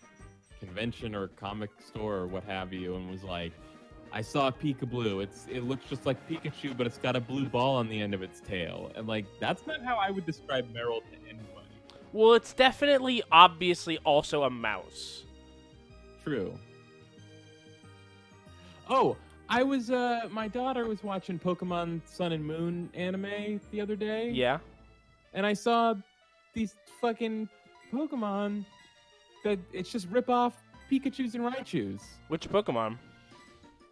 convention or comic store or what have you, and was like, I saw a Pika-Blue. It looks just like Pikachu, but it's got a blue ball on the end of its tail. And like that's not how I would describe Meryl to anybody. Well, it's definitely, obviously, also a mouse. True. Oh, my daughter was watching Pokemon Sun and Moon anime the other day. Yeah. And I saw these fucking Pokemon that it's just rip off Pikachus and Raichus. Which Pokemon?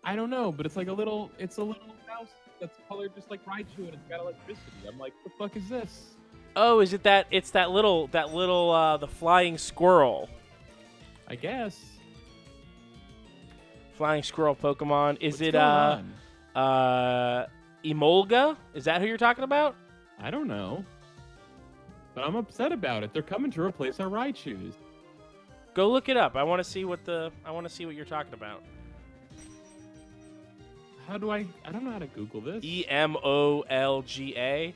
I don't know, but it's a little mouse that's colored just like Raichu and it's got electricity. I'm like, the fuck is this? Oh, is it that? It's that little, the flying squirrel. I guess. Flying squirrel Pokemon. Is What's it going on? Emolga? Is that who you're talking about? I don't know. But I'm upset about it. They're coming to replace our Raichus. Go look it up. I want to see what you're talking about. How do I don't know how to Google this. Emolga.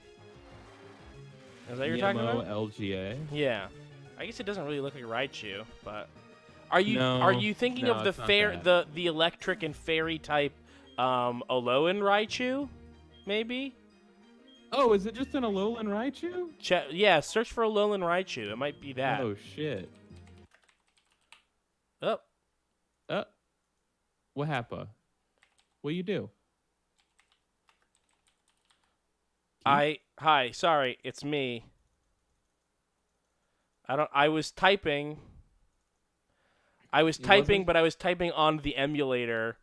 Is that what you're talking about? Emolga. Yeah. I guess it doesn't really look like Raichu, but are you thinking of the electric and fairy type Alolan Raichu? Maybe? Oh, is it just an Alolan Raichu? Yeah, search for Alolan Raichu. It might be that. Oh shit. Oh. What happened? What you do? Hi, sorry, it's me. I was typing, but I was typing on the emulator.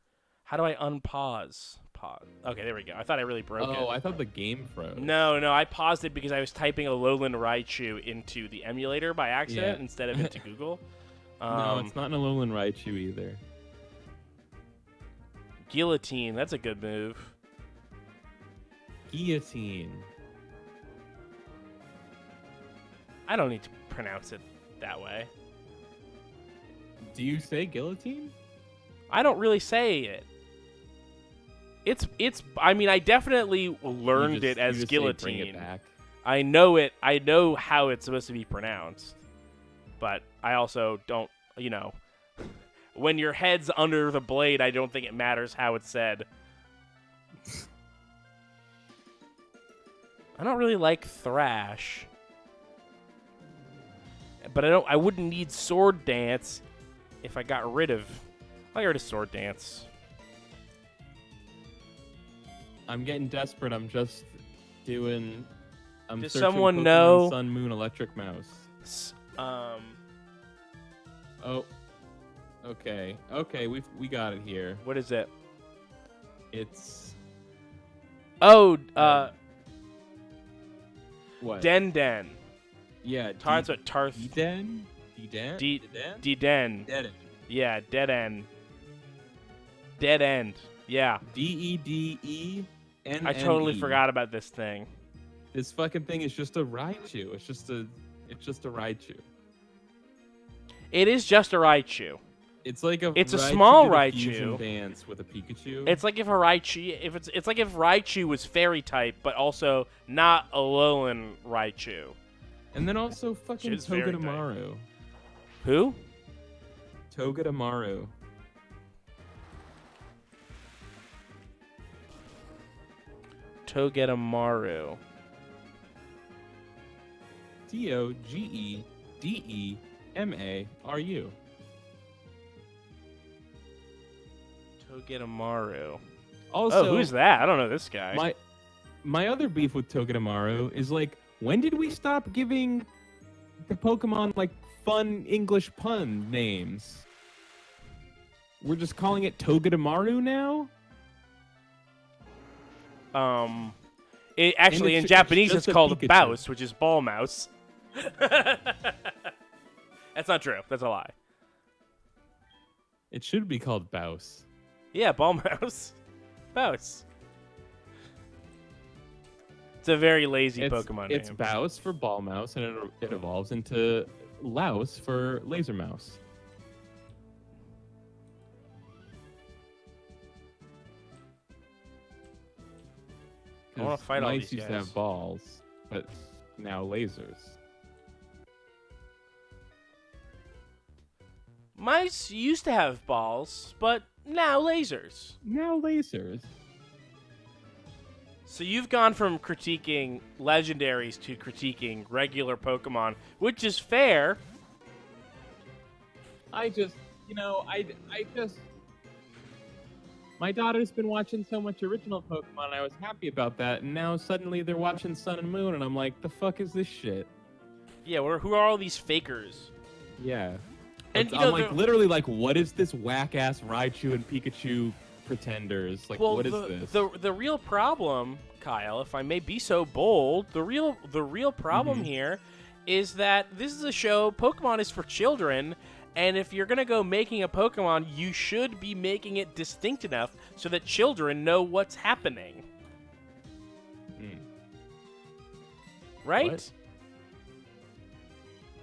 How do I unpause? Pause. Okay, there we go. I thought I really broke it. Oh, I thought the game froze. No, I paused it because I was typing Alolan Raichu into the emulator by accident instead of into Google. No, it's not an Alolan Raichu either. Guillotine, that's a good move. Guillotine. I don't need to pronounce it that way. Do you say guillotine? I don't really say it. It's. I mean, I definitely learned it as guillotine. Bring it back. I know it. I know how it's supposed to be pronounced, but I also don't. When your head's under the blade, I don't think it matters how it's said. I don't really like Thrash, but I wouldn't need Sword Dance if I got rid of. I got rid of Sword Dance. I'm getting desperate. I'm just doing. Does searching someone Pokemon know? Sun Moon Electric Mouse. Oh. Okay, we got it here. What is it? It's what? Den. Yeah, Tarth what Tarth. Den. Den. Yeah, dead end. Dead end. Yeah. DEDEN. I totally forgot about this thing. This fucking thing is just a Raichu. It's just a Raichu. It is just a Raichu. It's like a. It's a small did a Raichu. fusion dance with a Pikachu. It's like if a Raichu, it's like if Raichu was fairy type, but also not Alolan Raichu. And then also fucking Togedemaru. Who? Togedemaru. Togedemaru. Togedemaru. Togedemaru. Also, who's that? I don't know this guy. My other beef with Togedemaru is like, when did we stop giving the Pokemon like fun English pun names? We're just calling it Togedemaru now? It actually in Japanese it's called a Baus, which is ball mouse. That's not true. That's a lie. It should be called Baus. Yeah, ball mouse. Baus. It's a very lazy Pokemon name. It's Baus for ball mouse, and it evolves into Louse for laser mouse. I want to fight all mice these used to guys. have balls, but now lasers. Mice used to have balls, but now lasers. Now lasers. So you've gone from critiquing legendaries to critiquing regular Pokemon, which is fair. I just, I just. My daughter's been watching so much original Pokemon, and I was happy about that, and now suddenly they're watching Sun and Moon, and I'm like, the fuck is this shit? Yeah, who are all these fakers? Yeah. And I'm like, literally, like, what is this whack-ass Raichu and Pikachu pretenders? Like, what is this? The real problem, Kyle, if I may be so bold, the real problem here is that this is a show, Pokemon is for children, and if you're going to go making a Pokemon, you should be making it distinct enough so that children know what's happening. Right? What?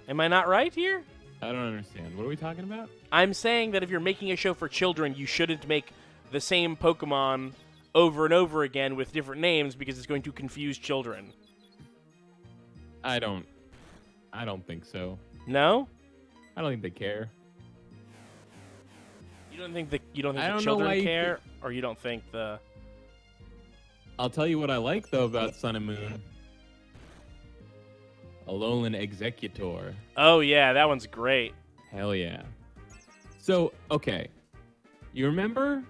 Am I not right here? I don't understand. What are we talking about? I'm saying that if you're making a show for children, you shouldn't make the same Pokemon over and over again with different names because it's going to confuse children. I don't think so. No? I don't think they care. You don't think the I don't know children why you care, or you don't think the? I'll tell you what I like though about Sun and Moon. Alolan Executor. Oh yeah, that one's great. Hell yeah. So, okay. You remember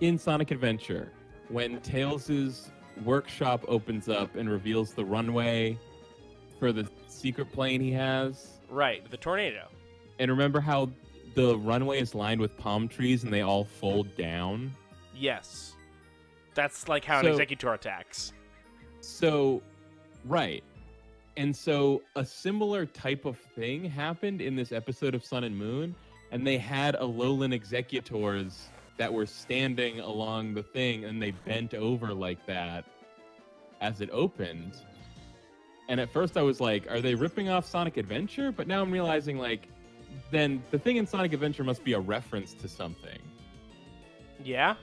in Sonic Adventure when Tails' workshop opens up and reveals the runway for the secret plane he has? Right, the tornado. And remember how the runway is lined with palm trees and they all fold down? Yes, that's like how an Executor attacks. So, right. And so a similar type of thing happened in this episode of Sun and Moon, and they had Alolan Executors that were standing along the thing, and they bent over like that as it opened. And at first I was like, are they ripping off Sonic Adventure? But now I'm realizing, like, then the thing in Sonic Adventure must be a reference to something. Yeah?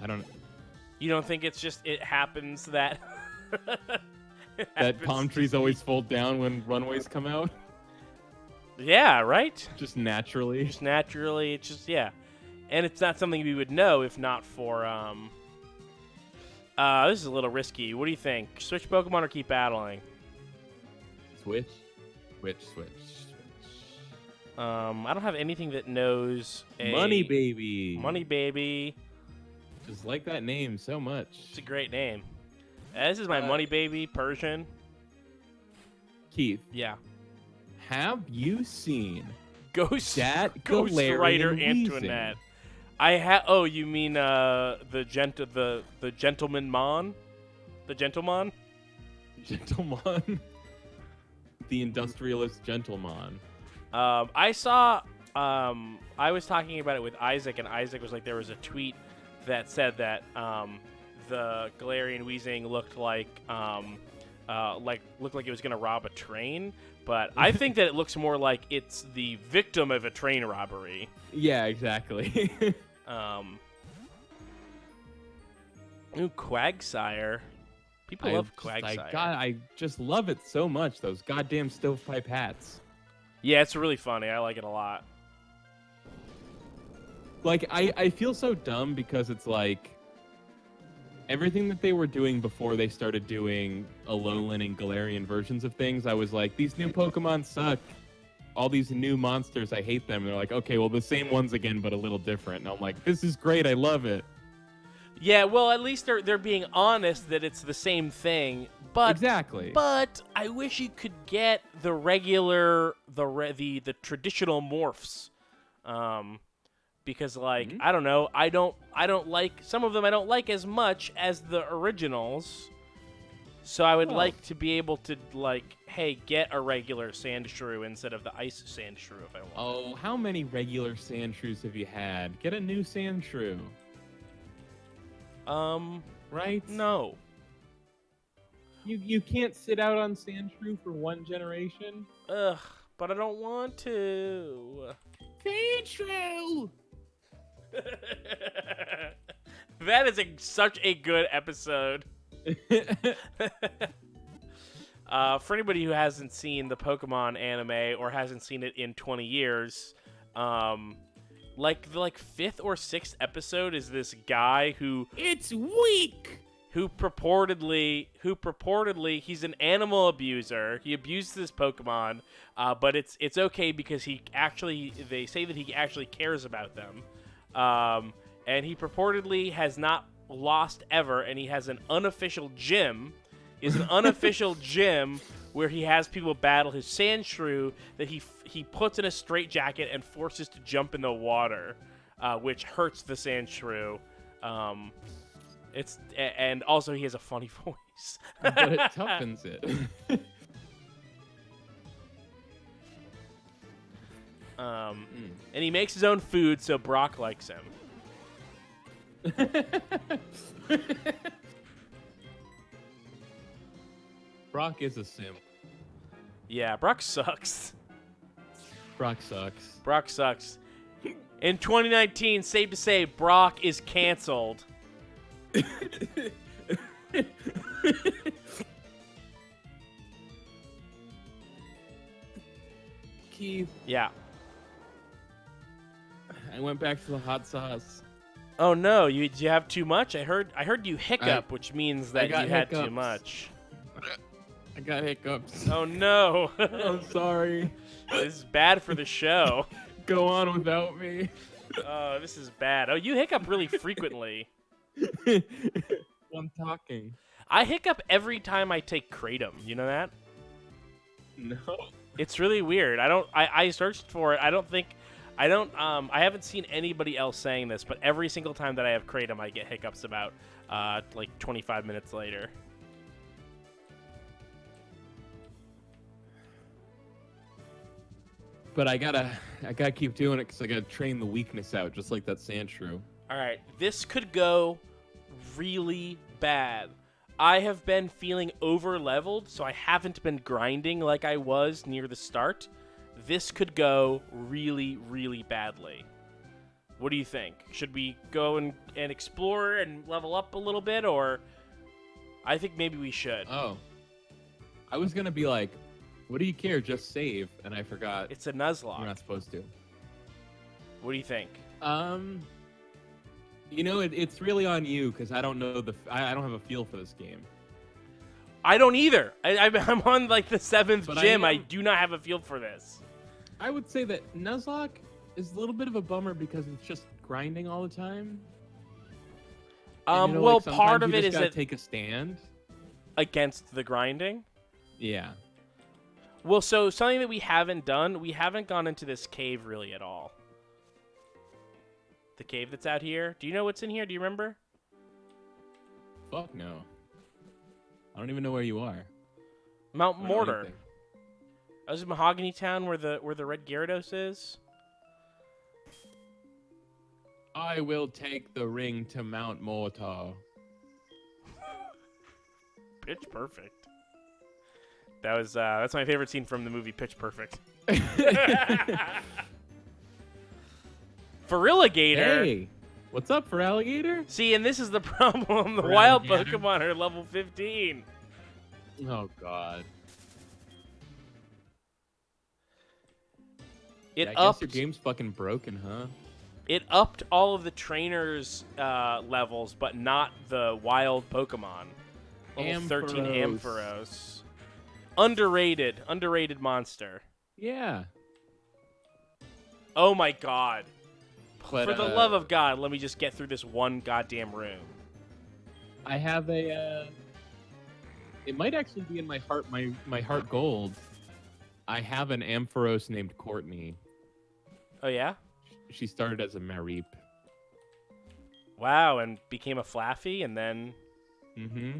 I don't know. You don't think it's just it happens that... That palm trees always fold down when runways come out? Yeah, right? Just naturally? Just naturally, it's just, yeah. And it's not something we would know if not for, this is a little risky. What do you think? Switch Pokemon or keep battling? Switch. I don't have anything that knows a... Money Baby. Money Baby. Just like that name so much. It's a great name. This is my Money Baby Persian. Keith. Yeah. Have you seen Ghost that Rider Galarian Antoinette? I have. Oh, you mean the Gentleman Mon? The Gentleman? Gentleman? The industrialist gentleman. I saw. I was talking about it with Isaac, and Isaac was like, there was a tweet that said that the Galarian Weezing looked like it was gonna rob a train, but I think that it looks more like it's the victim of a train robbery. Yeah, exactly. Ooh, Quagsire. People love Quagsire. I just love it so much. Those goddamn stovepipe hats. Yeah, it's really funny. I like it a lot. Like, I feel so dumb because it's like everything that they were doing before they started doing Alolan and Galarian versions of things, I was like, these new Pokemon suck. All these new monsters, I hate them. And they're like, okay, well, the same ones again, but a little different. And I'm like, this is great. I love it. Yeah, well, at least they're being honest that it's the same thing. But exactly. But I wish you could get the regular, the traditional morphs. Because like I don't know, I don't like some of them. I don't like as much as the originals. So I would like to be able to like, hey, get a regular Sandshrew instead of the Ice Sandshrew if I want. Oh, how many regular Sandshrews have you had? Get a new Sandshrew. Right? No. You can't sit out on Sandshrew for one generation. Ugh, but I don't want to. Sandshrew. That is such a good episode. For anybody who hasn't seen the Pokemon anime or hasn't seen it in 20 years, like the fifth or sixth episode is this guy who It's weak. who purportedly he's an animal abuser. He abuses his Pokemon, but it's okay because they say that he actually cares about them, and he purportedly has not lost ever, and he has an unofficial gym. Is an unofficial gym where he has people battle his Sandshrew that he puts in a straitjacket and forces to jump in the water, which hurts the Sandshrew. And also he has a funny voice. But it toughens it. And he makes his own food, so Brock likes him. Brock is a simp. Yeah, Brock sucks. Brock sucks. Brock sucks. In 2019, safe to say, Brock is canceled. Keith, Yeah. I went back to the hot sauce. Oh no, you have too much? I heard you hiccup, which means that got you had too hiccups. much. I got hiccups. Oh no. I'm sorry. This is bad for the show. Go on without me. Oh, this is bad. Oh, you hiccup really frequently. I'm talking. I hiccup every time I take Kratom. You know that? No. It's really weird. I searched for it. I haven't seen anybody else saying this, but every single time that I have Kratom, I get hiccups about 25 minutes later. But I gotta keep doing it because I gotta train the weakness out, just like that Sandshrew. All right, this could go really bad. I have been feeling over-leveled, so I haven't been grinding like I was near the start. This could go really, really badly. What do you think? Should we go and explore and level up a little bit, or I think maybe we should. Oh. I was gonna be like, what do you care? Just save, and I forgot. It's a We're Nuzlocke. not supposed to. What do you think? You know, it's really on you because I don't know I don't have a feel for this game. I don't either. I'm on like the 7th But gym. I am- do not have a feel for this. I would say that Nuzlocke is a little bit of a bummer because it's just grinding all the time. And, you know, Well, like, part sometimes of you it just is gotta that take a stand. against the grinding. Yeah. Well, so something that we haven't done, we haven't gone into this cave really at all. The cave that's out here. Do you know what's in here? Do you remember? Fuck no. I don't even know where you are. Mount I don't know Mortar. anything. That was Mahogany Town where the Red Gyarados is. I will take the ring to Mount Mortar. Pitch Perfect. That's my favorite scene from the movie Pitch Perfect. For Alligator. Hey, what's up for alligator? See, and this is the problem. The For wild alligator. Pokemon are level 15. Oh God. It Yeah, I guess your upped. game's fucking broken, huh? It upped all of the trainers' levels, but not the wild Pokemon. Level 13 Ampharos. Ampharos. Underrated monster. Yeah. Oh my god. But, For the love of God, let me just get through this one goddamn room. I have a. It might actually be in my HeartGold. I have an Ampharos named Courtney. Oh yeah? She started as a Mareep. Wow, and became a Flaffy, and then... Mm-hmm.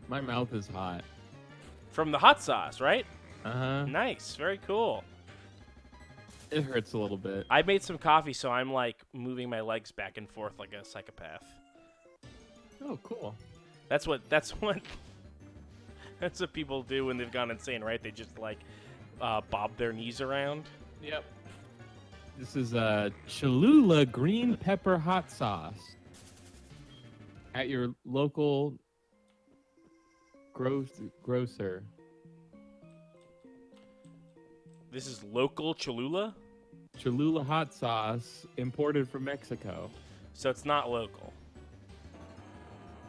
My mouth is hot. From the hot sauce, right? Uh-huh. Nice. Very cool. It hurts a little bit. I made some coffee, so I'm, like, moving my legs back and forth like a psychopath. Oh, cool. That's what people do when they've gone insane, right? They just, like, bob their knees around. Yep. This is a Cholula green pepper hot sauce at your local grocer. This is local Cholula? Cholula hot sauce imported from Mexico. So it's not local.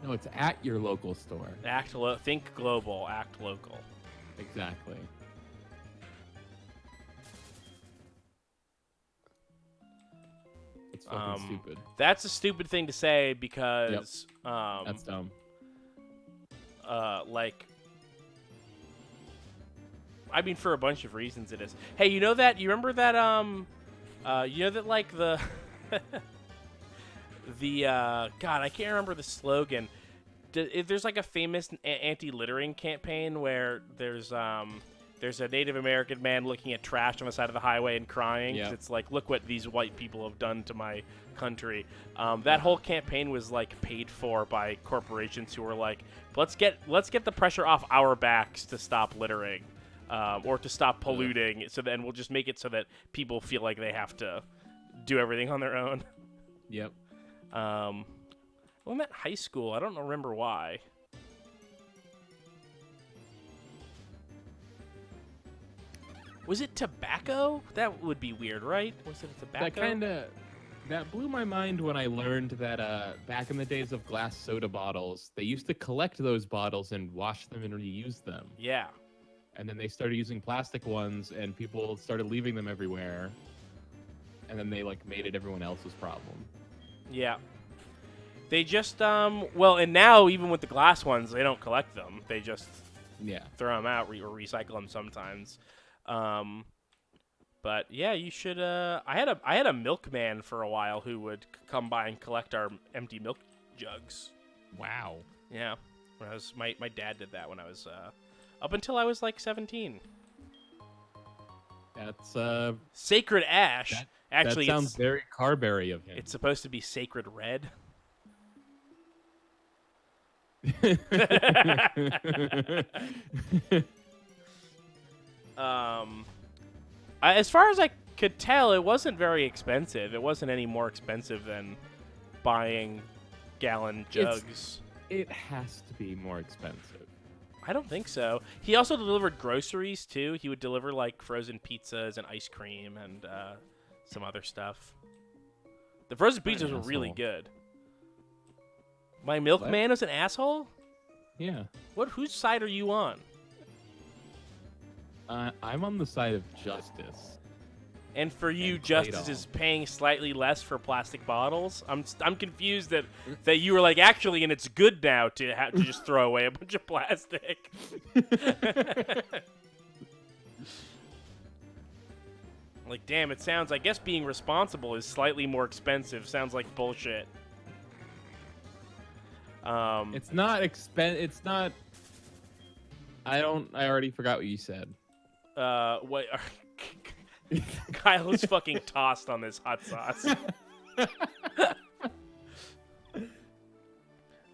No, it's at your local store. Think global, act local. Exactly. It's fucking stupid. That's a stupid thing to say because That's dumb. Like, I mean, for a bunch of reasons it is. Hey, you know that? You remember that? You know that like the God, I can't remember the slogan. There's like a famous anti-littering campaign where there's a Native American man looking at trash on the side of the highway and crying. Yeah. It's like, look what these white people have done to my country. That whole campaign was like paid for by corporations who were like, let's get the pressure off our backs to stop littering, or to stop polluting. So then we'll just make it so that people feel like they have to do everything on their own. Yep. Well, I'm at high school. I don't remember why. Was it tobacco? That would be weird, right? Was it tobacco? That blew my mind when I learned that back in the days of glass soda bottles, they used to collect those bottles and wash them and reuse them. Yeah. And then they started using plastic ones, and people started leaving them everywhere. And then they like made it everyone else's problem. Yeah. They just well, and now even with the glass ones, they don't collect them. They just throw them out or recycle them sometimes. But yeah, you should. I had a milkman for a while who would come by and collect our empty milk jugs. Wow. Yeah, when I was my dad did that when I was up until I was like 17. That's Sacred Ash. Actually, that sounds very Carberry of him. It's supposed to be Sacred Red. As far as I could tell, it wasn't very expensive. It wasn't any more expensive than buying gallon jugs. It has to be more expensive. I don't think so. He also delivered groceries too. He would deliver like frozen pizzas and ice cream and some other stuff. The frozen pizzas were really good. My milkman was an asshole? Yeah. Whose side are you on? I'm on the side of justice. And for you, justice is paying slightly less for plastic bottles. I'm confused that you were like, actually, and it's good now to have to just throw away a bunch of plastic. Like, damn, it sounds. I guess being responsible is slightly more expensive. Sounds like bullshit. It's not It's not. I already forgot what you said. What? Kyle is fucking tossed on this hot sauce.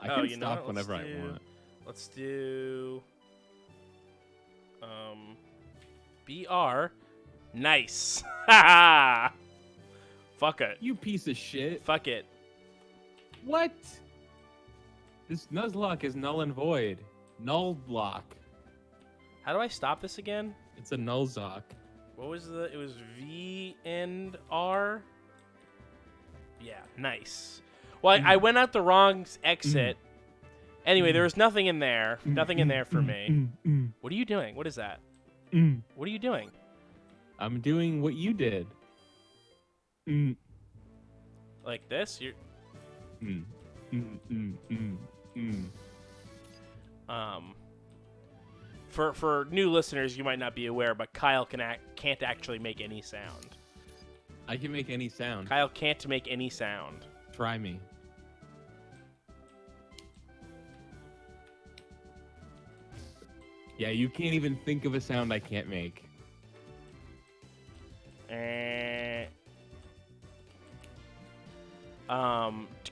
I can stop whenever I want. Let's do BR. Nice. Fuck it. You piece of shit. Fuck it. What? This Nuzlocke is null and void. Null block. How do I stop this again? It's a Nuzlocke. What was it was V and R? Yeah, nice. Well, I went out the wrong exit. Anyway, there was nothing in there. Nothing in there for me. What are you doing? What is that? What are you doing? I'm doing what you did. Like this? You're... For new listeners, you might not be aware, but Kyle can't actually make any sound. I can make any sound. Kyle can't make any sound. Try me. Yeah, you can't even think of a sound I can't make.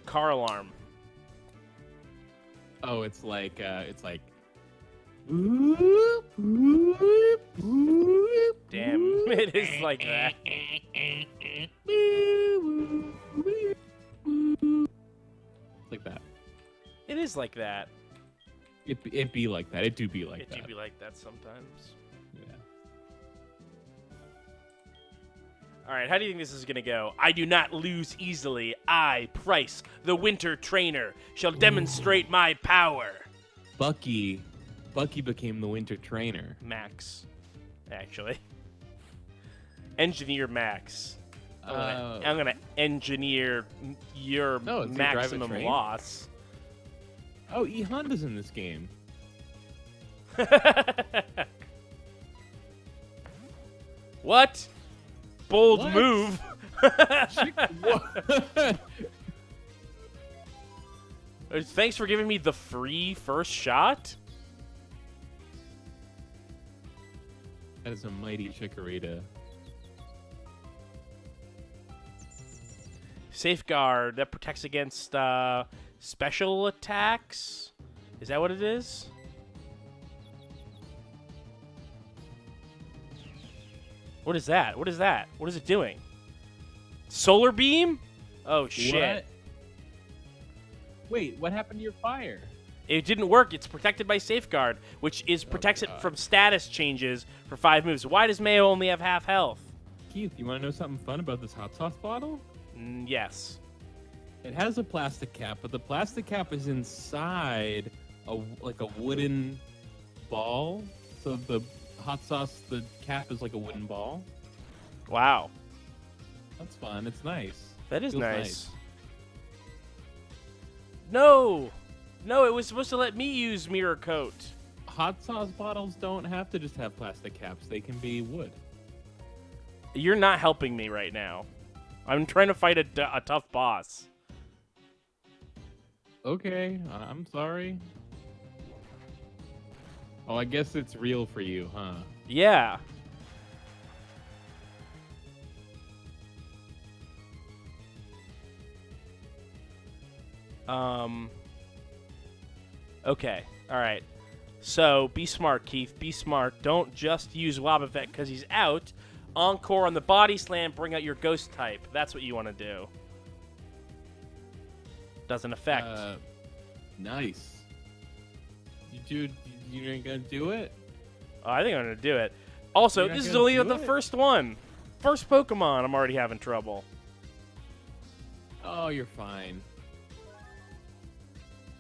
Car alarm. Oh, it's like Damn, it is like that. is like that. It be like that. It do be like that. It do be like that sometimes. Yeah. All right, how do you think this is going to go? I do not lose easily. I, Price, the Winter Trainer, shall demonstrate my power. Bucky became the Winter Trainer. Max, actually. Engineer Max. I'm gonna engineer your maximum loss. Oh, E Honda's in this game. What? Bold What? move. Thanks for giving me the free first shot. That is a mighty Chikorita. Safeguard that protects against special attacks. Is that what it is? What is that? What is that? What is it doing? Solar beam? Oh shit. What? Wait, what happened to your fire? It didn't work. It's protected by Safeguard, which protects it from status changes for 5 moves. Why does Mayo only have half health? Keith, you want to know something fun about this hot sauce bottle? Yes. It has a plastic cap, but the plastic cap is inside a wooden ball. So the hot sauce, the cap is like a wooden ball. Wow. That's fun. It's nice. That is Feels nice. No! No, it was supposed to let me use Mirror Coat. Hot sauce bottles don't have to just have plastic caps. They can be wood. You're not helping me right now. I'm trying to fight a tough boss. Okay, I'm sorry. Oh, I guess it's real for you, huh? Yeah. Okay. All right. So, be smart, Keith. Be smart. Don't just use Wobbuffet because he's out. Encore on the body slam. Bring out your ghost type. That's what you want to do. Doesn't affect. Nice. You ain't gonna do it? Oh, I think I'm going to do it. Also, this is only the first one. First Pokemon, I'm already having trouble. Oh, you're fine.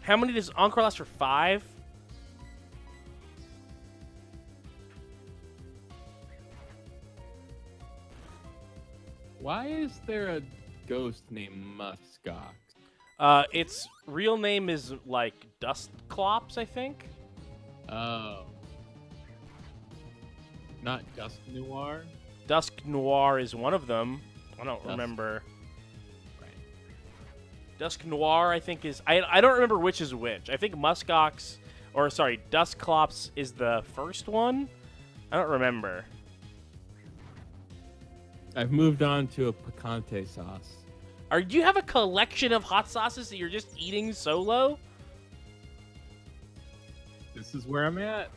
How many does Encore last for? 5? Why is there a ghost named Muskox? Its real name is like Dustclops, I think. Oh. Not Dusk Noir? Dusk Noir is one of them. I don't remember. Right. Dusk Noir, I think, is... I don't remember which is which. I think Muskox... Or, sorry, Dustclops is the first one? I don't remember. I've moved on to a picante sauce. Do you have a collection of hot sauces that you're just eating solo? This is where I'm at.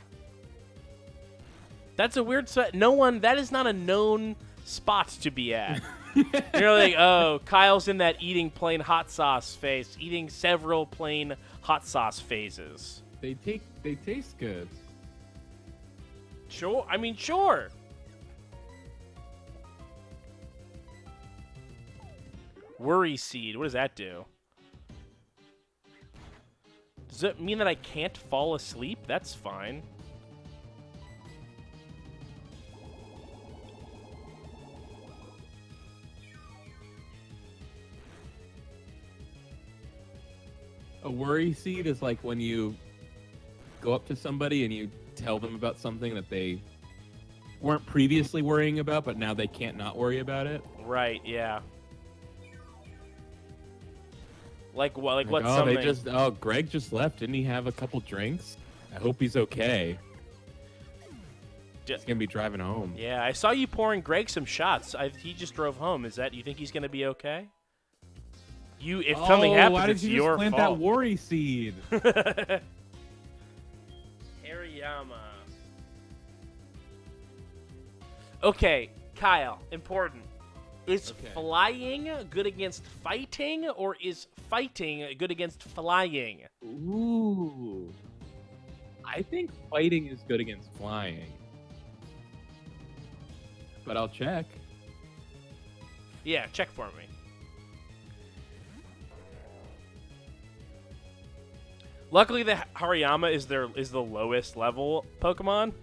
That's a weird... That is not a known spot to be at. You're like, oh, Kyle's in that eating plain hot sauce phase. Eating several plain hot sauce phases. They taste good. Sure. I mean, sure. Worry Seed. What does that do? Does it mean that I can't fall asleep? That's fine. A worry seed is like when you go up to somebody and you tell them about something that they weren't previously worrying about, but now they can't not worry about it. Right, yeah. Like what's oh, something? Greg just left. Didn't he have a couple drinks? I hope he's okay. He's gonna be driving home. Yeah, I saw you pouring Greg some shots. He just drove home. You think he's gonna be okay? If something happens, why did it's you your just plant fault. that worry seed? Hariyama. Okay, Kyle, important. Is Okay. flying good against fighting, or is fighting good against flying? Ooh. I think fighting is good against flying. But I'll check. Yeah, check for me. Luckily, the Hariyama is the lowest level Pokemon.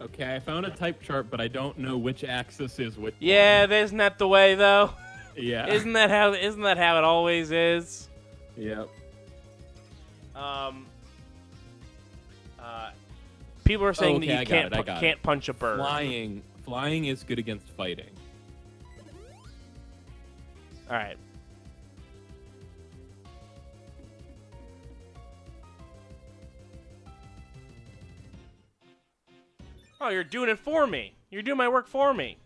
Okay, I found a type chart, but I don't know which axis is which Yeah, one. isn't that the way though? Yeah. Isn't that how it always is? Yep. People are saying Okay, that you I got it, I got can't it. punch a bird. Flying is good against fighting. All right. Oh, you're doing it for me. You're doing my work for me.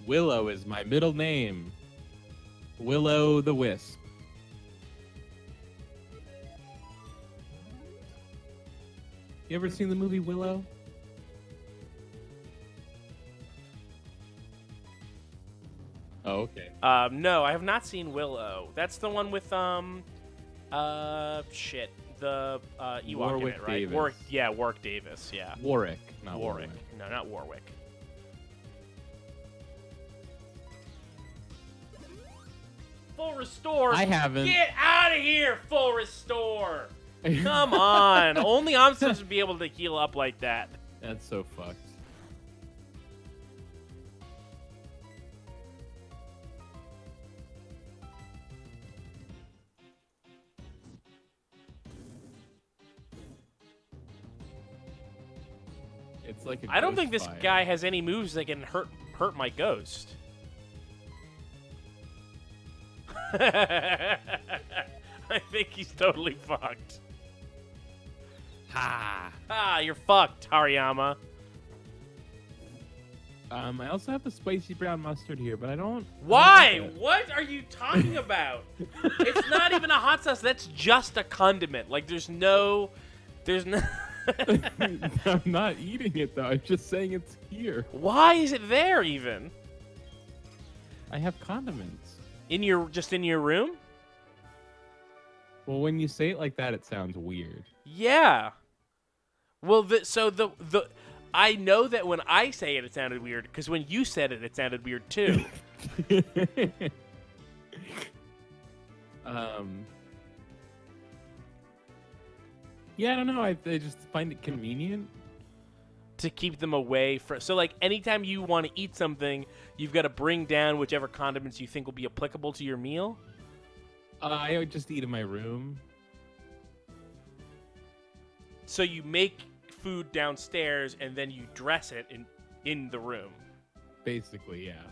Willow is my middle name. Willow the Wisp. You ever seen the movie Willow? Oh, okay. No, I have not seen Willow. That's the one with shit, the Ewok in Warwick it, right? Davis. Warwick Davis, yeah. Warwick, not Warwick. Warwick. No, not Warwick. Full restore. I haven't. Get out of here, full restore. Come on. Only I'm supposed to be able to heal up like that. That's so fucked. It's like a I don't think ghost this fire. guy has any moves that can hurt my ghost. I think he's totally fucked. Ha! Ah, you're fucked, Hariyama. I also have the spicy brown mustard here, but I don't. Why? What are you talking about? It's not even a hot sauce. That's just a condiment. Like, there's no. I'm not eating it though. I'm just saying it's here. Why is it there even? I have condiments. In your room? Well, when you say it like that, it sounds weird. Yeah. Well, I know that when I say it, it sounded weird, because when you said it, it sounded weird too. Yeah, I don't know. I just find it convenient. To keep them away from. So, like, anytime you want to eat something, you've got to bring down whichever condiments you think will be applicable to your meal? I would just eat in my room. So you make food downstairs and then you dress it in the room. Basically, yeah.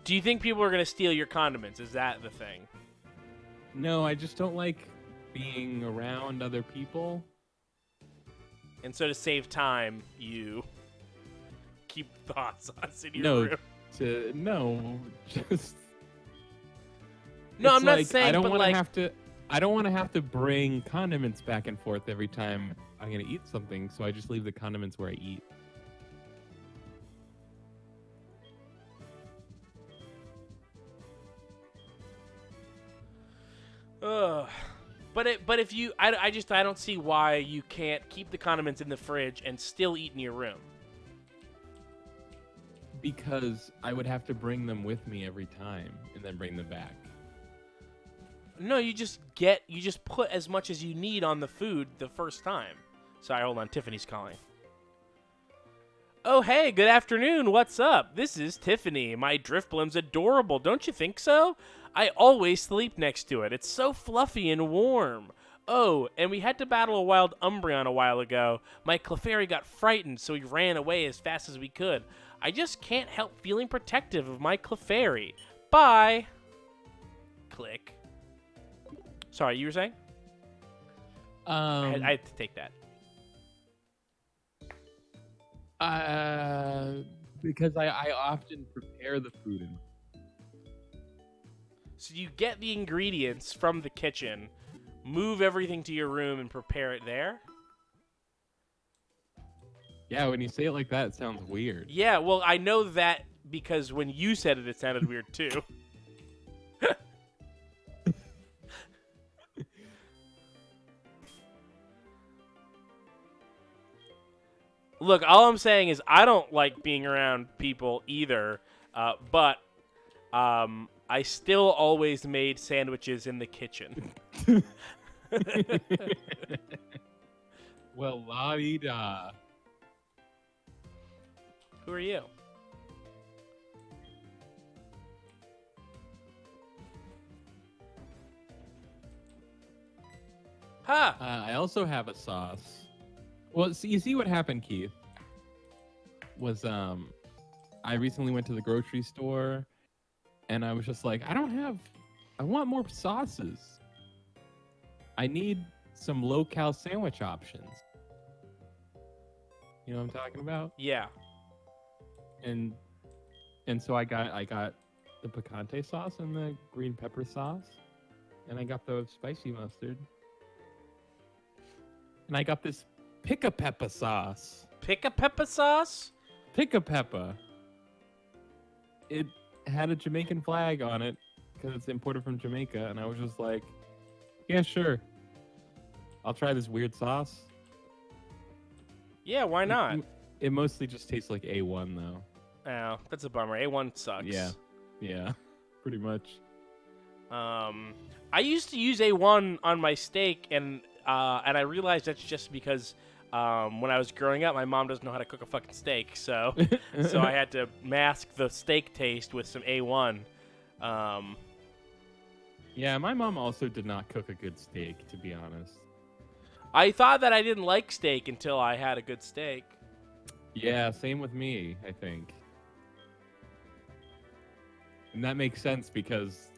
Do you think people are going to steal your condiments? Is that the thing? No, I just don't like being around other people. And so to save time, you keep the hot sauce in your No, room. no, just. No, It's I'm not like, saying, I don't but want like, to have to. I don't want to have to bring condiments back and forth every time I'm gonna eat something, so I just leave the condiments where I eat. ugh. But if you, I don't see why you can't keep the condiments in the fridge and still eat in your room. Because I would have to bring them with me every time and then bring them back. No, you just put as much as you need on the food the first time. Sorry, hold on. Tiffany's calling. Oh, hey, good afternoon. What's up? This is Tiffany. My Drifblim's adorable. Don't you think so? I always sleep next to it. It's so fluffy and warm. Oh, and we had to battle a wild Umbreon a while ago. My Clefairy got frightened, so we ran away as fast as we could. I just can't help feeling protective of my Clefairy. Bye. Click. Sorry, you were saying? I had to take that. Because I often prepare the food. So you get the ingredients from the kitchen, move everything to your room, and prepare it there? Yeah, when you say it like that, it sounds weird. Yeah, well, I know that because when you said it, it sounded weird too. Look, all I'm saying is I don't like being around people either, but I still always made sandwiches in the kitchen. Well, la-di-da. Who are you? Huh. I also have a sauce. Well, you see what happened, Keith? Was I recently went to the grocery store, and I was just like, I want more sauces. I need some low-cal sandwich options. You know what I'm talking about? Yeah. And so I got the picante sauce and the green pepper sauce, and I got the spicy mustard, and I got this pick-a-peppa sauce. Pick-a-peppa sauce? Pick-a-peppa. It had a Jamaican flag on it because it's imported from Jamaica, and I was just like, yeah, sure. I'll try this weird sauce. Yeah, why not? It mostly just tastes like A1, though. Oh, that's a bummer. A1 sucks. Yeah, pretty much. I used to use A1 on my steak, and I realized that's just because when I was growing up, my mom doesn't know how to cook a fucking steak, so I had to mask the steak taste with some A1. Yeah, my mom also did not cook a good steak, to be honest. I thought that I didn't like steak until I had a good steak. Yeah, same with me, I think. And that makes sense because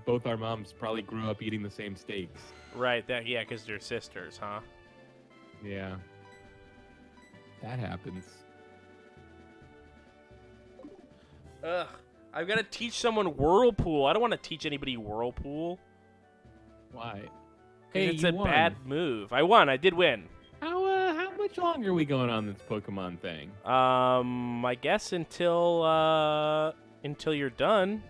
both our moms probably grew up eating the same steaks. Right, yeah, because they're sisters, huh? Yeah. That happens. Ugh, I've got to teach someone Whirlpool. I don't want to teach anybody Whirlpool. Why? Hey, it's a bad move. I won. I did win. How much longer are we going on this Pokemon thing? I guess until you're done.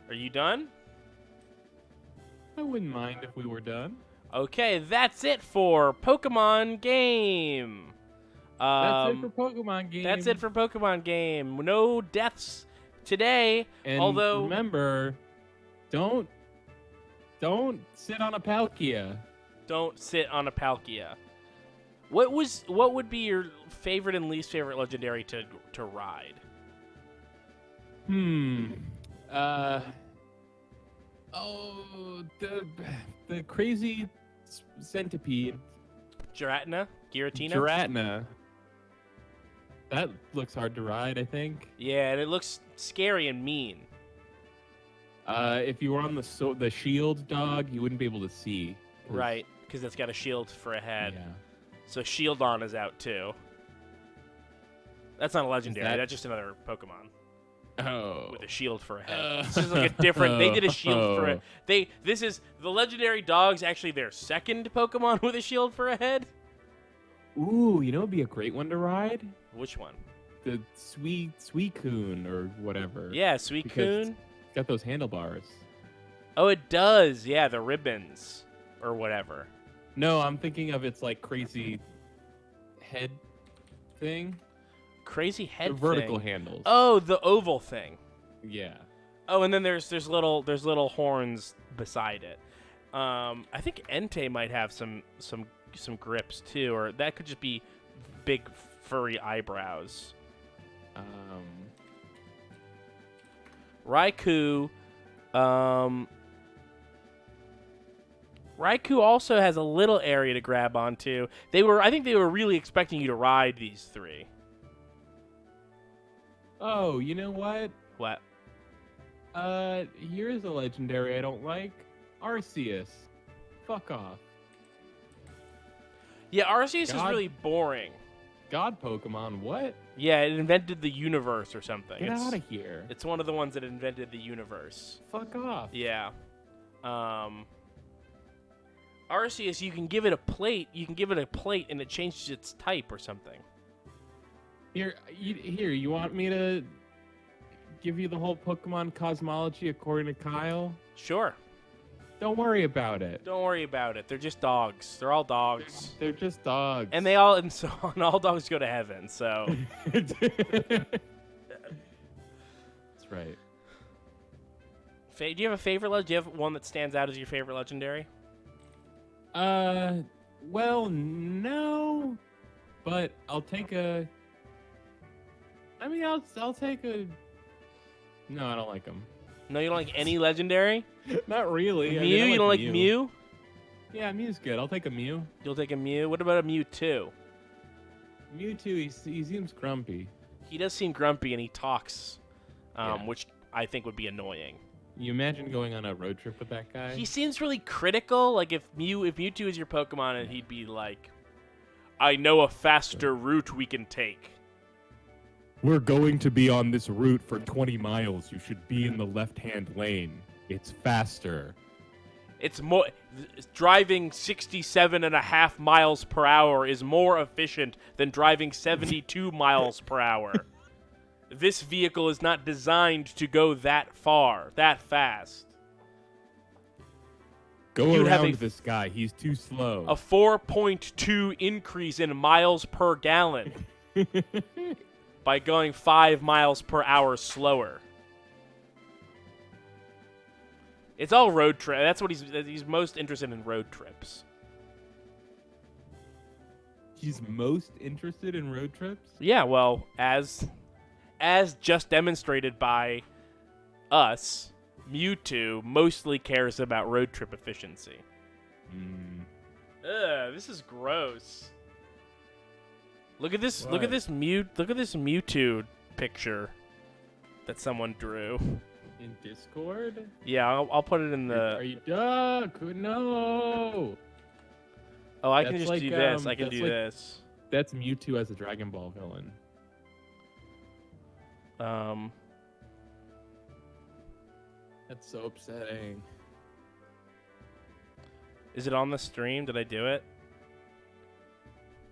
Are you done? I wouldn't mind if we were done. Okay, that's it for Pokemon Game. That's it for Pokemon Game. That's it for Pokemon Game. No deaths today. And although remember, don't sit on a Palkia. Don't sit on a Palkia. What would be your favorite and least favorite legendary to ride? The crazy centipede. Giratina? Giratina. That looks hard to ride, I think. Yeah, and it looks scary and mean. If you were on the shield dog, you wouldn't be able to see. Right, because it's got a shield for a head. Yeah. So Shieldon is out too. That's not a legendary. That's just another Pokemon. Oh. With a shield for a head. This is like a different. They did a shield for a. This is the legendary dog's actually their second Pokemon with a shield for a head. Ooh, you know it'd be a great one to ride? Which one? The Suicune or whatever. Yeah, Suicune. It's got those handlebars. Oh, it does. Yeah, the ribbons or whatever. No, I'm thinking of its like crazy head thing. Crazy head. The vertical thing. handles. Oh, the oval thing. Yeah. Oh, and then there's little horns beside it. I think Entei might have some grips too, or that could just be big furry eyebrows. Raikou. Raikou also has a little area to grab onto. I think they were really expecting you to ride these three. Oh, you know what? What? Here's a legendary I don't like. Arceus. Fuck off. Yeah, Arceus is really boring. God Pokemon, what? Yeah, it invented the universe or something. Get out of here. It's one of the ones that invented the universe. Fuck off. Yeah. Arceus, you can give it a plate. You can give it a plate, and it changes its type or something. Here, you want me to give you the whole Pokemon cosmology according to Kyle? Sure. Don't worry about it. Don't worry about it. They're just dogs. They're all dogs. They're just dogs. And all dogs go to heaven. So. That's right. Do you have a favorite? Do you have one that stands out as your favorite legendary? Well, no, but I'll take a. I mean, I'll take a. No, I don't like them. No, you don't like any legendary? Not really. Mew? I mean, You don't like Mew? Yeah, Mew's good. I'll take a Mew. You'll take a Mew? What about a Mewtwo? Mewtwo, he seems grumpy. He does seem grumpy, and he talks, Yeah. which I think would be annoying. You imagine going on a road trip with that guy? He seems really critical. Like if Mewtwo is your Pokemon, and he'd be like, "I know a faster route we can take." We're going to be on this route for 20 miles. You should be in the left-hand lane. It's faster. It's more driving 67.5 miles per hour is more efficient than driving 72 miles per hour. This vehicle is not designed to go that far, that fast. Go around this guy. He's too slow. A 4.2 increase in miles per gallon by going 5 miles per hour slower. It's all road trip. That's what he's most interested in, road trips. He's most interested in road trips? Yeah, well, as just demonstrated by us, Mewtwo mostly cares about road trip efficiency. Ugh, this is gross. Look at this. What? Look at this Mewtwo picture that someone drew. In Discord? Yeah, I'll put it in the. Are you duck? No. Oh, I can That's just like, do this. I can that's do like- this. That's Mewtwo as a Dragon Ball villain. That's so upsetting. Is it on the stream? Did I do it?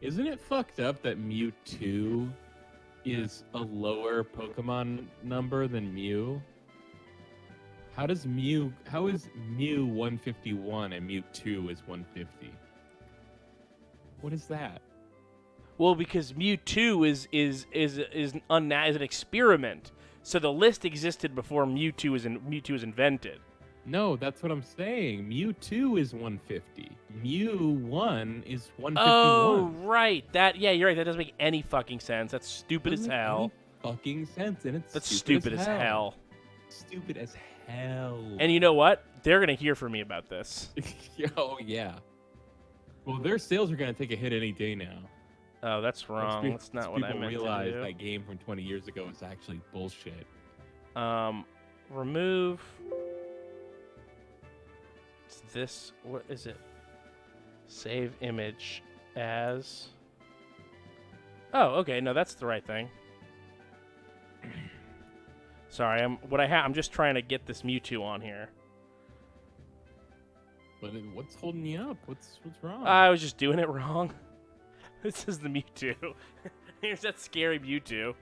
Isn't it fucked up that Mewtwo is a lower Pokemon number than Mew? How is Mew 151 and Mewtwo is 150? What is that? Well, because Mewtwo is an experiment. So the list existed before Mewtwo was invented. No, that's what I'm saying. Mewtwo is 150. Mew 1 is 151. Oh, right. Yeah, you're right. That doesn't make any fucking sense. That's stupid as hell. Fucking sense, and it's That's stupid as hell. Stupid as hell. And you know what? They're gonna hear from me about this. Oh yeah. Well, their sales are gonna take a hit any day now. Oh, that's wrong. That's not what I meant People realize to do. that game from 20 years ago is actually bullshit. Remove. It's this. What is it? Save image as. Oh, okay. No, that's the right thing. Sorry, I'm just trying to get this Mewtwo on here. But what's holding you up? What's wrong? I was just doing it wrong. This is the Mewtwo. Here's that scary Mewtwo.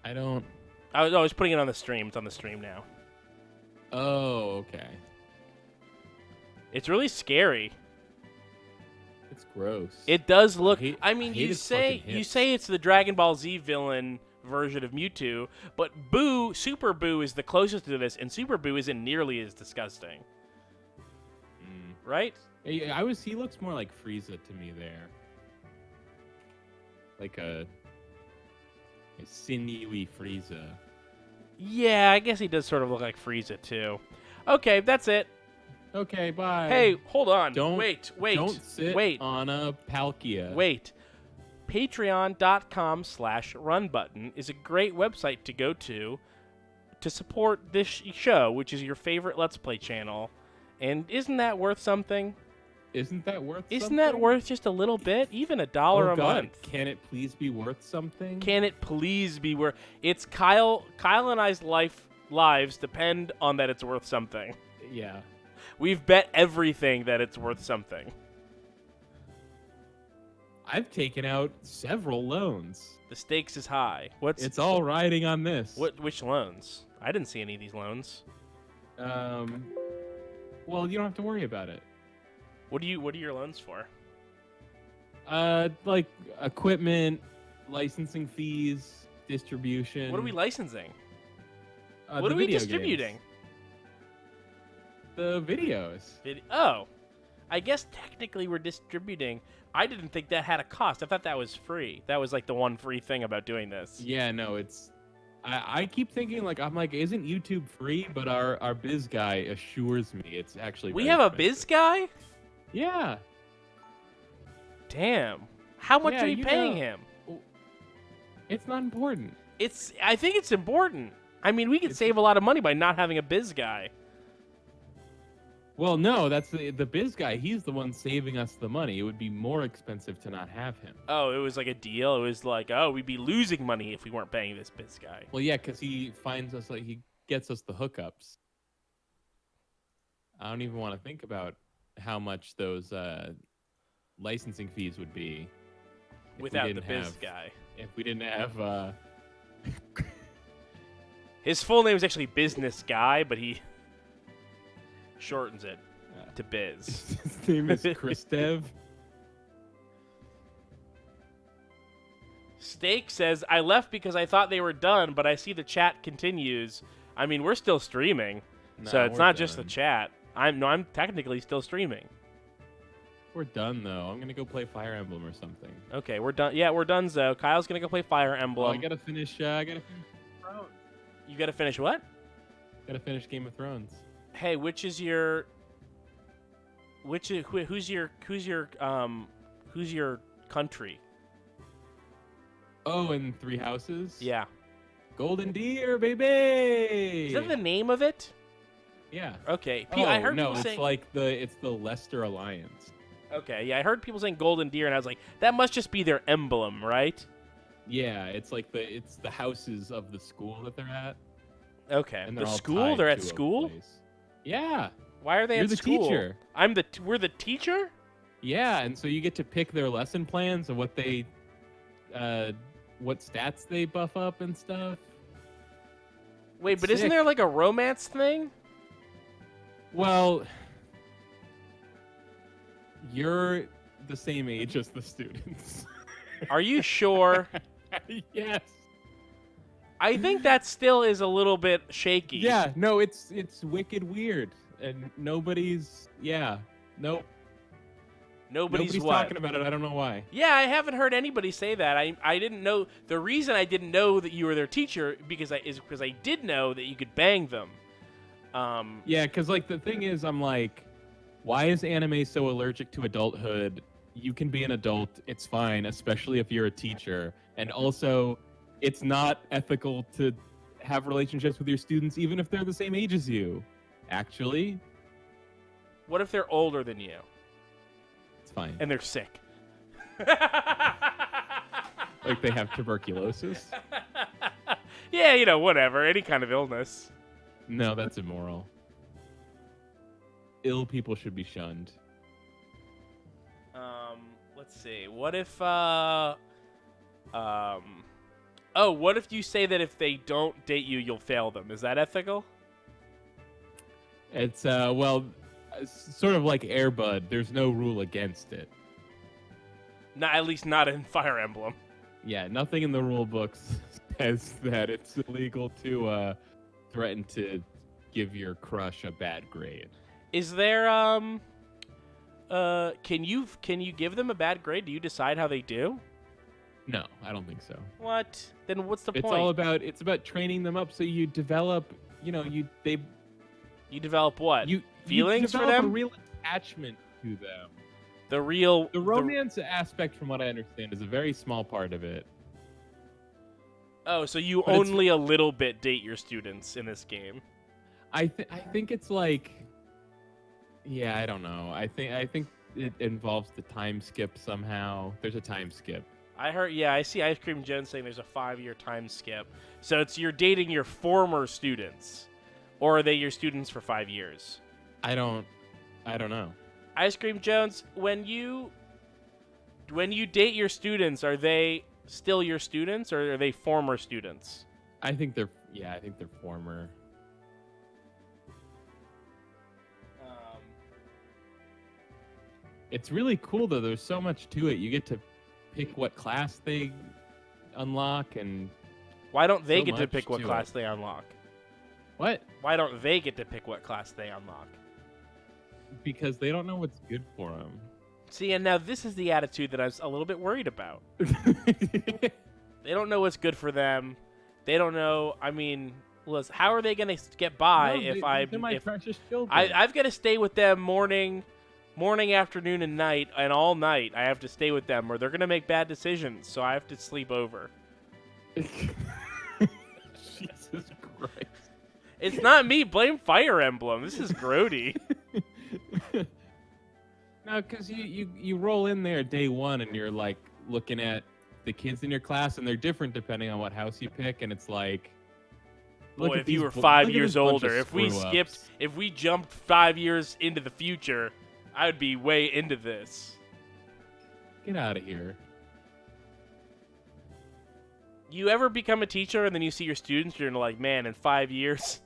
I don't. I was putting it on the stream. It's on the stream now. Oh, okay. It's really scary. It's gross. It does look. I hate you its say fucking you hips. say it's the Dragon Ball Z villain version of Mewtwo, but Super Boo is the closest to this, and Super Boo isn't nearly as disgusting, right? He looks more like Frieza to me there. Like a sinewy Frieza. Yeah, I guess he does sort of look like Frieza too. Okay, that's it. Okay, bye. Hey, hold on. Don't wait. Don't sit wait. on a Palkia. Wait. Patreon.com/runbutton is a great website to go to support this show, which is your favorite Let's Play channel. And isn't that worth something? Isn't that worth Isn't something? that worth just a little bit? Even $1 a month. Can it please be worth something? Can it please be worth? It's Kyle and I's lives depend on that it's worth something. Yeah. We've bet everything that it's worth something. I've taken out several loans. The stakes is high. It's all riding on this. Which loans? I didn't see any of these loans. Well, you don't have to worry about it. What are your loans for? Like equipment, licensing fees, distribution. What are we licensing? What are we distributing? The videos. Oh, I guess technically we're distributing. I didn't think that had a cost. I thought that was free. That was like the one free thing about doing this. Yeah, no, it's. I keep thinking I'm like, isn't YouTube free? But our biz guy assures me it's actually. We have a biz guy? Yeah. Damn. How much are we paying him? It's not important. I think it's important. I mean, we could save a lot of money by not having a biz guy. Well, no, that's the biz guy. He's the one saving us the money. It would be more expensive to not have him. Oh, it was like a deal. It was like, oh, we'd be losing money if we weren't paying this biz guy. Well, yeah, because he finds us, like, he gets us the hookups. I don't even want to think about how much those licensing fees would be without the biz guy. If we didn't have his full name is actually Business Guy, but he shortens it to Biz. His name is Kristev. Steak says, I left because I thought they were done, but I see the chat continues. I mean, we're still streaming, so it's not just the chat. I'm technically still streaming. We're done, though. I'm going to go play Fire Emblem or something. Okay, we're done. Yeah, we're done, Zo. Kyle's going to go play Fire Emblem. Oh, I got to finish Thrones. You got to finish what? Got to finish Game of Thrones. Hey, who's your country? Oh, in Three Houses? Yeah. Golden Deer, baby! Is that the name of it? Yeah. Okay. I heard people saying... it's the Leicester Alliance. Okay, yeah, I heard people saying Golden Deer, and I was like, that must just be their emblem, right? Yeah, it's like it's the houses of the school that they're at. Okay. And the school? They're at school? Yeah. Why are they at school? You're the teacher. We're the teacher? Yeah, and so you get to pick their lesson plans and what they what stats they buff up and stuff. Wait, but isn't there like a romance thing? Well, you're the same age as the students. Are you sure? Yes. I think that still is a little bit shaky. Yeah, no, it's wicked weird. And nobody's nope. Nobody's talking about it. I don't know why. Yeah, I haven't heard anybody say that. I didn't know. The reason I didn't know that you were their teacher because I did know that you could bang them. Yeah, because like the thing is, I'm like, why is anime so allergic to adulthood? You can be an adult. It's fine, especially if you're a teacher. And also, it's not ethical to have relationships with your students, even if they're the same age as you. Actually. What if they're older than you? It's fine. And they're sick. Like they have tuberculosis? Yeah, whatever. Any kind of illness. No, that's immoral. Ill people should be shunned. Let's see. What if, what if you say that if they don't date you, you'll fail them? Is that ethical? It's, sort of like Air Bud. There's no rule against it. At least not in Fire Emblem. Yeah, nothing in the rule books says that it's illegal to, threaten to give your crush a bad grade. Is there, can you give them a bad grade? Do you decide how they do? No, I don't think so. What? Then what's the point? It's about training them up so you develop, you develop what? Feelings you for them? A real attachment to them. The romance aspect, from what I understand, is a very small part of it. Oh, so you only a little bit date your students in this game? I think it's like, yeah, I don't know. I think it involves the time skip somehow. There's a time skip. I heard, yeah, I see Ice Cream Jones saying there's a 5-year time skip. So it's you're dating your former students, or are they your students for 5 years? I don't know. Ice Cream Jones, when you date your students, are they still your students, or are they former students? I think they're former. It's really cool though. There's so much to it. You get to pick what class they unlock, and why don't they so get to much pick what to class it. they unlock? What? Why don't they get to pick what class they unlock? Because they don't know what's good for them. See, and now this is the attitude that I was a little bit worried about. They don't know what's good for them. They don't know. I mean, Liz, how are they going to get by they're my precious children. I've got to stay with them morning, afternoon, and night, and all night I have to stay with them, or they're going to make bad decisions, so I have to sleep over. Jesus Christ. It's not me. Blame Fire Emblem. This is grody. No, because you roll in there day one, and you're like looking at the kids in your class, and they're different depending on what house you pick, and it's like, boy, if you were 5 years older, if we jumped 5 years into the future, I would be way into this. Get out of here. You ever become a teacher and then you see your students, you're like, man, in 5 years.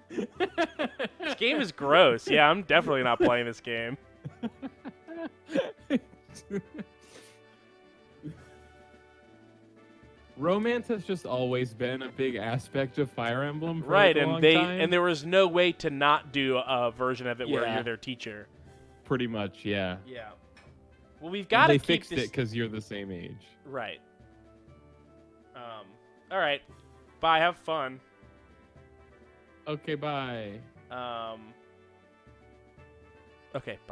This game is gross. Yeah, I'm definitely not playing this game. Romance has just always been a big aspect of Fire Emblem for right, a long time. And there was no way to not do a version of it where Yeah. you're their teacher. Pretty much, yeah. Yeah. Well, we've got to They keep fixed this it because you're the same age. right. All right. Bye. Have fun. Okay, bye. Okay. Bye.